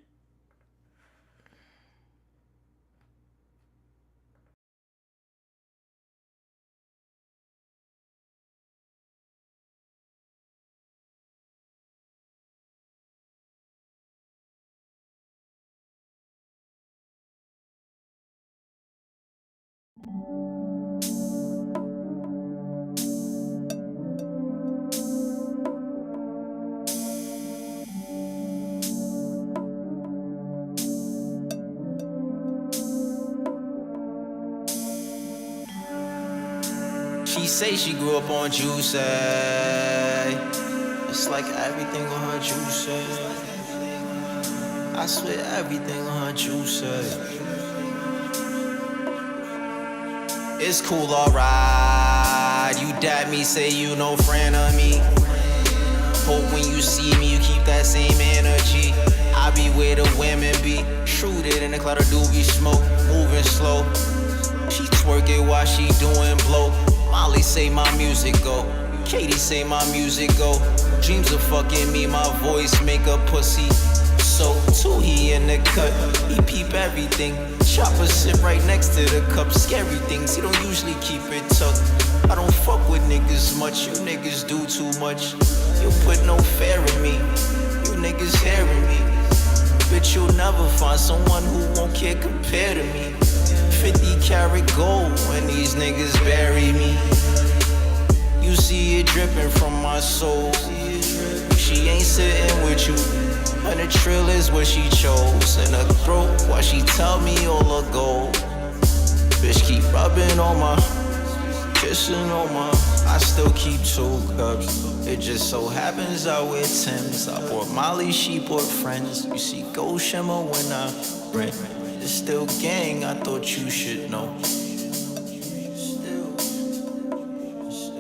She say she grew up on Juicy. It's like everything on her Juicy. I swear everything on her Juicy. It's cool, alright. You dap me, say you no friend of me. Hope when you see me, you keep that same energy. I be where the women be. Shrouded in the cloud of doobie smoke, moving slow. She twerk it while she doing blow. Molly say my music go. Katie say my music go. Dreams of fucking me, my voice make a pussy. So too, he in the cut, he peep everything. Chopper sit right next to the cup. Scary things, he don't usually keep it tucked. I don't fuck with niggas much, you niggas do too much. You put no fear in me, you niggas hearing me. Bitch, you'll never find someone who won't care compared to me. 50 karat gold when these niggas bury me. You see it dripping from my soul. She ain't sitting with you, and the trill is what she chose. In her throat while she tell me all her gold. Bitch keep rubbing on my, kissing on my. I still keep 2 cups. It just so happens I wear Timbs. I bought Molly, she bought friends. You see gold shimmer when I rent. It's still gang, I thought you should know.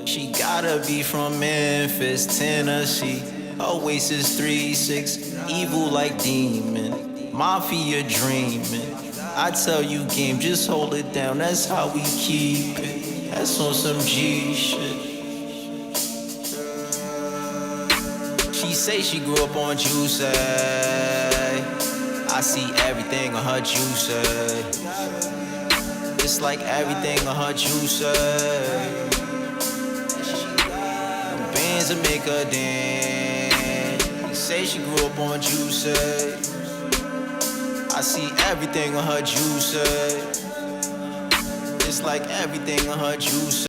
She gotta be from Memphis, Tennessee. Her waist is 3-6, evil like demon. Mafia dreaming. I tell you game, just hold it down, that's how we keep it. That's on some G shit. She say she grew up on Juicy. I see everything on her Juicy. It's like everything on her Juicy. Bands that make her dance. She say she grew up on Juicy. I see everything on her Juicy. It's like everything on her Juicy.